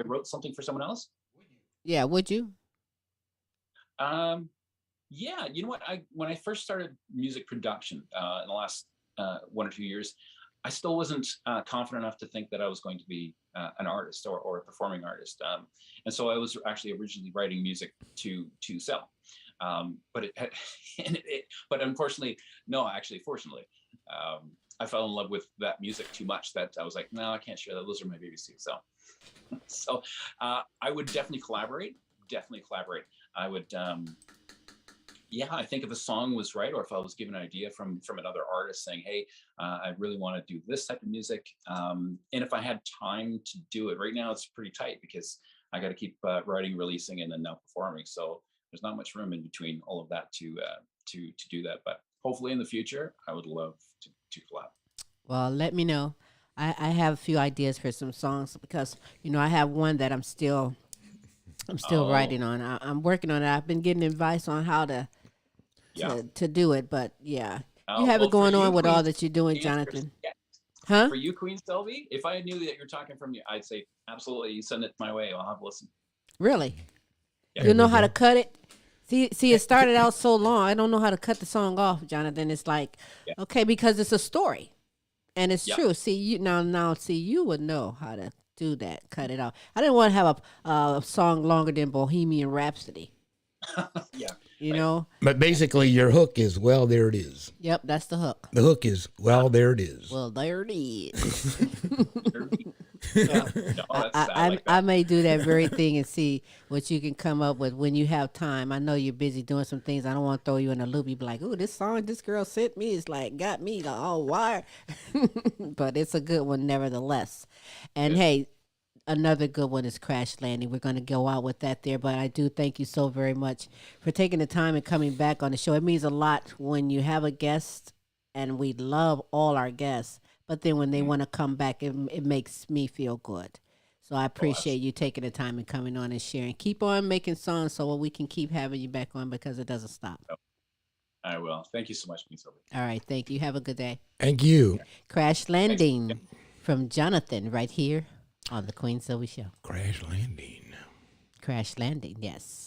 wrote something for someone else? Yeah, would you? Yeah, you know what? When I first started music production in the last 1 or 2 years, I still wasn't confident enough to think that I was going to be an artist or a performing artist. And so I was actually originally writing music to sell. But unfortunately, fortunately, I fell in love with that music too much that I was like, no, I can't share that. Those are my babies too. So I would definitely collaborate. I would, I think if a song was right, or if I was given an idea from another artist saying, hey, I really want to do this type of music. And if I had time to do it right now, it's pretty tight because I got to keep writing, releasing, and then now performing. So there's not much room in between all of that to do that. But hopefully in the future, I would love to collab. Well, let me know. I have a few ideas for some songs because, I have one that I'm still writing on. I'm working on it. I've been getting advice on how to do it, but yeah. You have it going on with all that you're doing, Jonathan. Huh? For you, Queen Silvy, if I knew that you're talking from you, I'd say absolutely. You send it my way. I'll have a listen. Really? Yeah. You know how to cut it? See, it started out so long. I don't know how to cut the song off, Jonathan. It's like, okay, because it's a story, and it's true. See, you would know how to do that. Cut it off. I didn't want to have a song longer than Bohemian Rhapsody. Yeah. You know? But basically, your hook is, well, there it is. Yep, that's the hook. The hook is, well, there it is. Well, there it is. I may do that very thing and see what you can come up with when you have time. I know you're busy doing some things. I don't want to throw you in a loop. You be like, "Ooh, this song this girl sent me is like got me all wired," but it's a good one nevertheless. And hey, another good one is Crash Landing. We're going to go out with that there, but I do thank you so very much for taking the time and coming back on the show. It means a lot when you have a guest, and we love all our guests. But then when they want to come back, it makes me feel good. So I appreciate you taking the time and coming on and sharing. Keep on making songs so we can keep having you back on because it doesn't stop. I will. Thank you so much, Miss Silvy. All right. Thank you. Have a good day. Thank you. Crash Landing from Jonathan right here on the Queen Silvy Show. Crash Landing. Crash Landing, yes.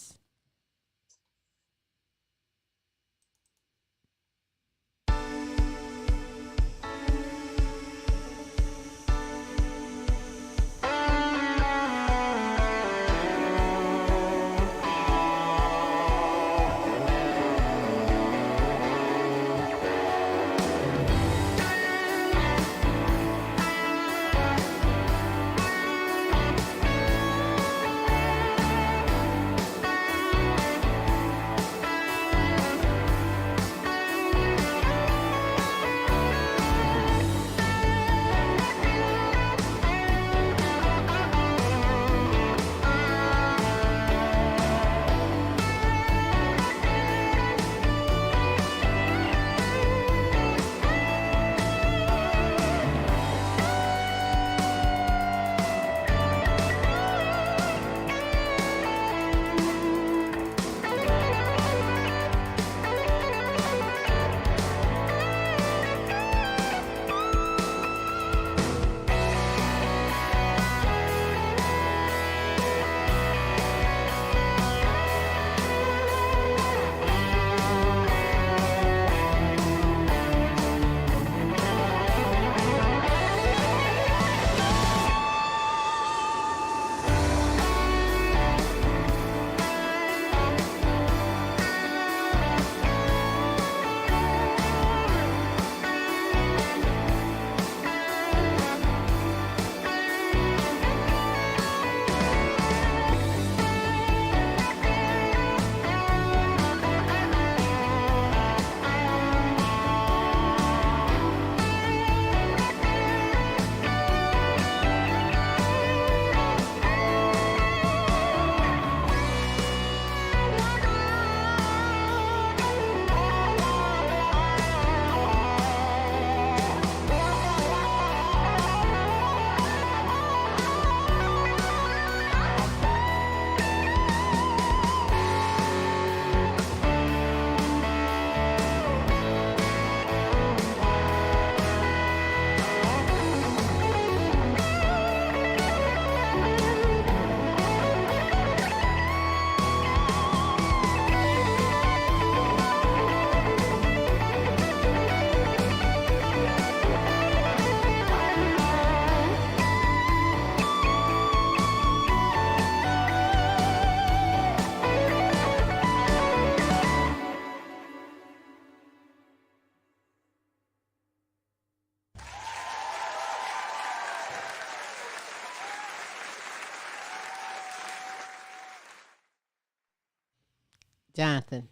Jonathan,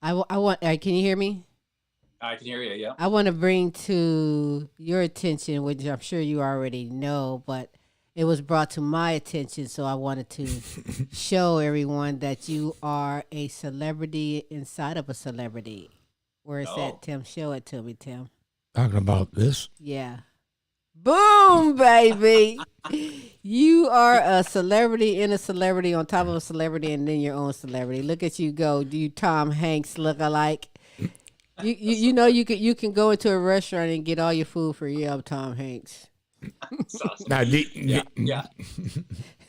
I want. Can you hear me? I can hear you. Yeah. I want to bring to your attention, which I'm sure you already know, but it was brought to my attention, so I wanted to show everyone that you are a celebrity inside of a celebrity. Where is that, Tim? Show it to me, Tim. Talking about this? Yeah. Boom, baby. You are a celebrity in a celebrity on top of a celebrity and then your own celebrity. Look at you go. Do you Tom Hanks look alike? You know you can go into a restaurant and get all your food for Tom Hanks. Awesome. Now, Yeah.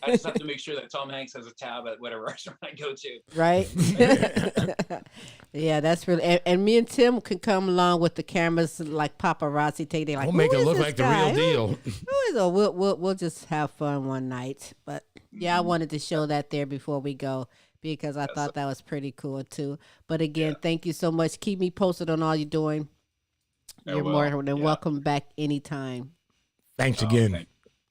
I just have to make sure that Tom Hanks has a tab at whatever restaurant I go to. Right? Yeah, that's really. And me and Tim can come along with the cameras like paparazzi take. They like, we'll make "Who it is look this like guy? the real deal. Who is it? We'll just have fun one night. But yeah, I wanted to show that there before we go because I thought that was pretty cool too. But again, thank you so much. Keep me posted on all you're doing. You're more than welcome back anytime. Thanks again.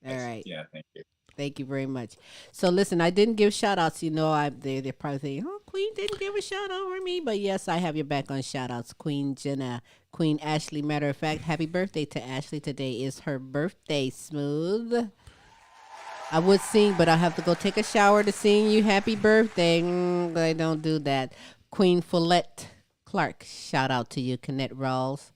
All right. Yeah, thank you. Thank you very much. So listen, I didn't give shout outs. You know, they're probably thinking, oh, Queen didn't give a shout out for me. But yes, I have your back on shout outs. Queen Jenna, Queen Ashley. Matter of fact, happy birthday to Ashley. Today is her birthday, Smooth. I would sing, but I have to go take a shower to sing you happy birthday. I don't do that. Queen Follette Clark, shout out to you. Connect Rawls.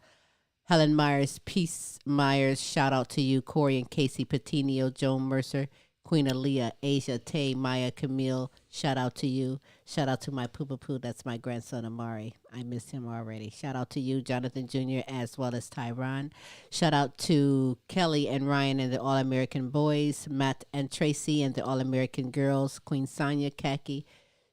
Helen Myers, Peace Myers, shout out to you. Corey and Casey Patinio, Joan Mercer, Queen Aaliyah, Asia Tay, Maya Camille, shout out to you. Shout out to my poo-poo-poo, that's my grandson Amari. I missed him already. Shout out to you, Jonathan Jr., as well as Tyron. Shout out to Kelly and Ryan and the All-American Boys, Matt and Tracy and the All-American Girls, Queen Sonia, Kaki,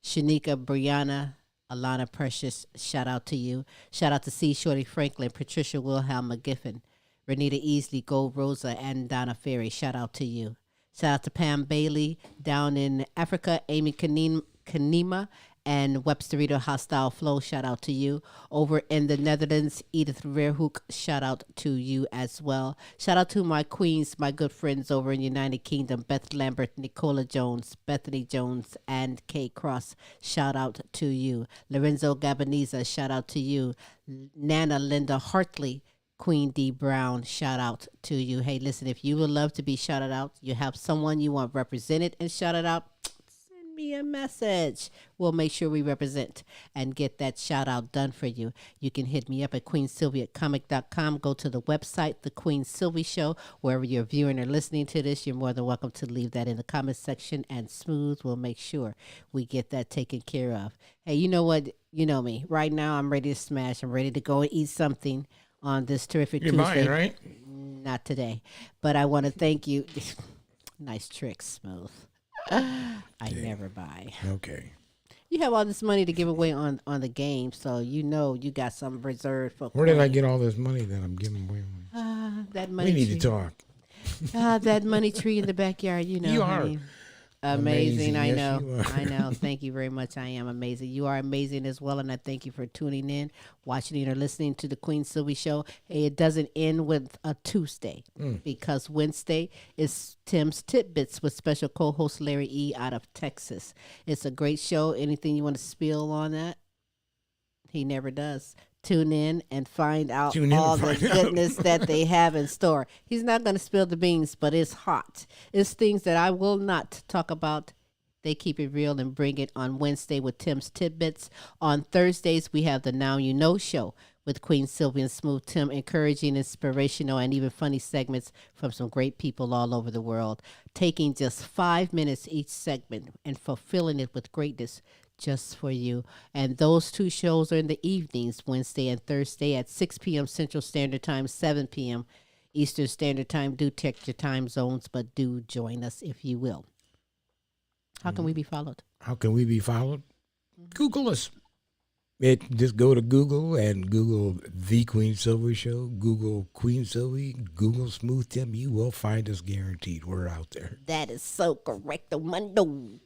Shanika, Brianna, Alana Precious, shout out to you. Shout out to C. Shorty Franklin, Patricia Wilhelm McGiffin, Renita Easley, Gold Rosa, and Donna Ferry, shout out to you. Shout out to Pam Bailey down in Africa, Amy Kanima, and Websterito Hostile Flow, shout out to you. Over in the Netherlands, Edith Verhoek, shout out to you as well. Shout out to my queens, my good friends over in United Kingdom, Beth Lambert, Nicola Jones, Bethany Jones, and Kay Cross, shout out to you. Lorenzo Gabaniza, shout out to you. Nana Linda Hartley, Queen D. Brown, shout out to you. Hey, listen, if you would love to be shouted out, you have someone you want represented and shouted out, send me a message. We'll make sure we represent and get that shout out done for you. You can hit me up at queensylvia@comic.com. Go to the website, The Queen Silvy Show. Wherever you're viewing or listening to this, you're more than welcome to leave that in the comment section, and Smooth will make sure we get that taken care of. Hey, you know what? You know me. Right now, I'm ready to smash. I'm ready to go and eat something on this terrific You're Tuesday. buying, right? Not today. But I want to thank you. Nice trick, Smooth. I never buy. Okay. You have all this money to give away on the game, so you know you got something reserved for. Where did I get all this money that I'm giving away? That money We need tree. to talk. That money tree in the backyard, you know. You honey. are Amazing, I yes, know. you are. I know. Thank you very much. I am amazing. You are amazing as well, and I thank you for tuning in, watching or listening to the Queen Silvy Show. Hey, it doesn't end with a Tuesday because Wednesday is Tim's Tidbits with special co-host Larry E. out of Texas. It's a great show. Anything you want to spill on that? He never does. Tune in and find out all the goodness that they have in store. He's not going to spill the beans, but it's hot. It's things that I will not talk about. They keep it real and bring it on Wednesday with Tim's Tidbits. On Thursdays, we have the Now You Know show with Queen Silvy and Smooth Tim, encouraging, inspirational, and even funny segments from some great people all over the world, taking just 5 minutes each segment and fulfilling it with greatness just for you. And those two shows are in the evenings, Wednesday and Thursday at 6 p.m. Central Standard Time, 7 p.m. Eastern Standard Time. Do check your time zones, but do join us if you will. How can we be followed? How can we be followed? Google us. Just go to Google and Google The Queen Silvy Show, Google Queen Silvy, Google Smooth Tim. You will find us guaranteed. We're out there. That is so correct, Mundo.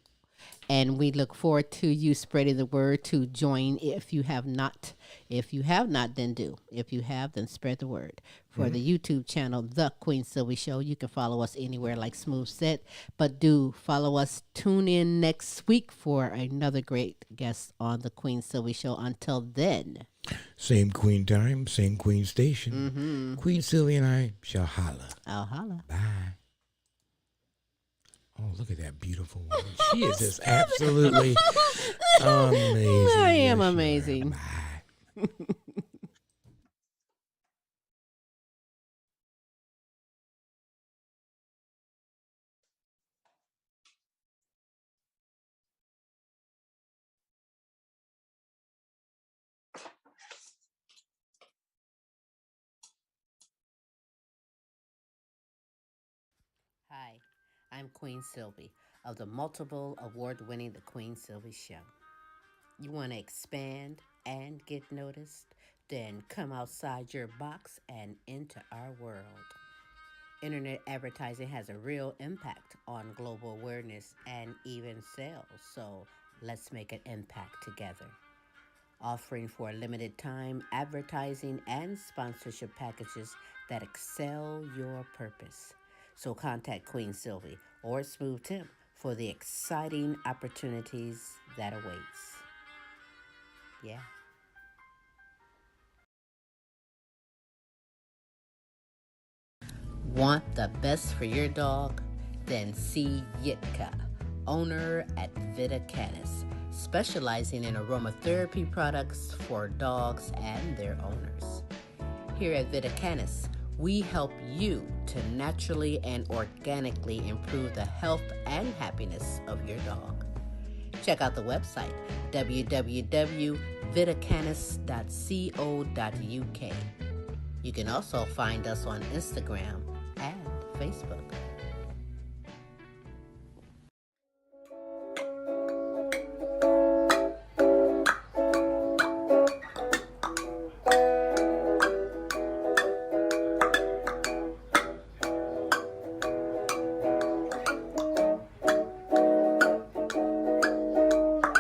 And we look forward to you spreading the word to join if you have not. If you have not, then do. If you have, then spread the word. For the YouTube channel, The Queen Silvy Show, you can follow us anywhere like Smooth said. But do follow us. Tune in next week for another great guest on The Queen Silvy Show. Until then. Same queen time, same queen station. Queen Silvy and I shall holla. I'll holla. Bye. Oh, look at that beautiful woman. She is just absolutely amazing. I am Yes, you are. amazing. Bye. Hi, I'm Queen Silvy of the multiple award-winning The Queen Silvy Show. You want to expand and get noticed? Then come outside your box and into our world. Internet advertising has a real impact on global awareness and even sales, so let's make an impact together. Offering for a limited time advertising and sponsorship packages that excel your purpose. So contact Queen Silvy or Smooth Tim for the exciting opportunities that awaits. Yeah. Want the best for your dog? Then see Yitka, owner at Vita Canis, specializing in aromatherapy products for dogs and their owners. Here at Vita Canis, we help you to naturally and organically improve the health and happiness of your dog. Check out the website, www.vitacanis.co.uk. You can also find us on Instagram and Facebook.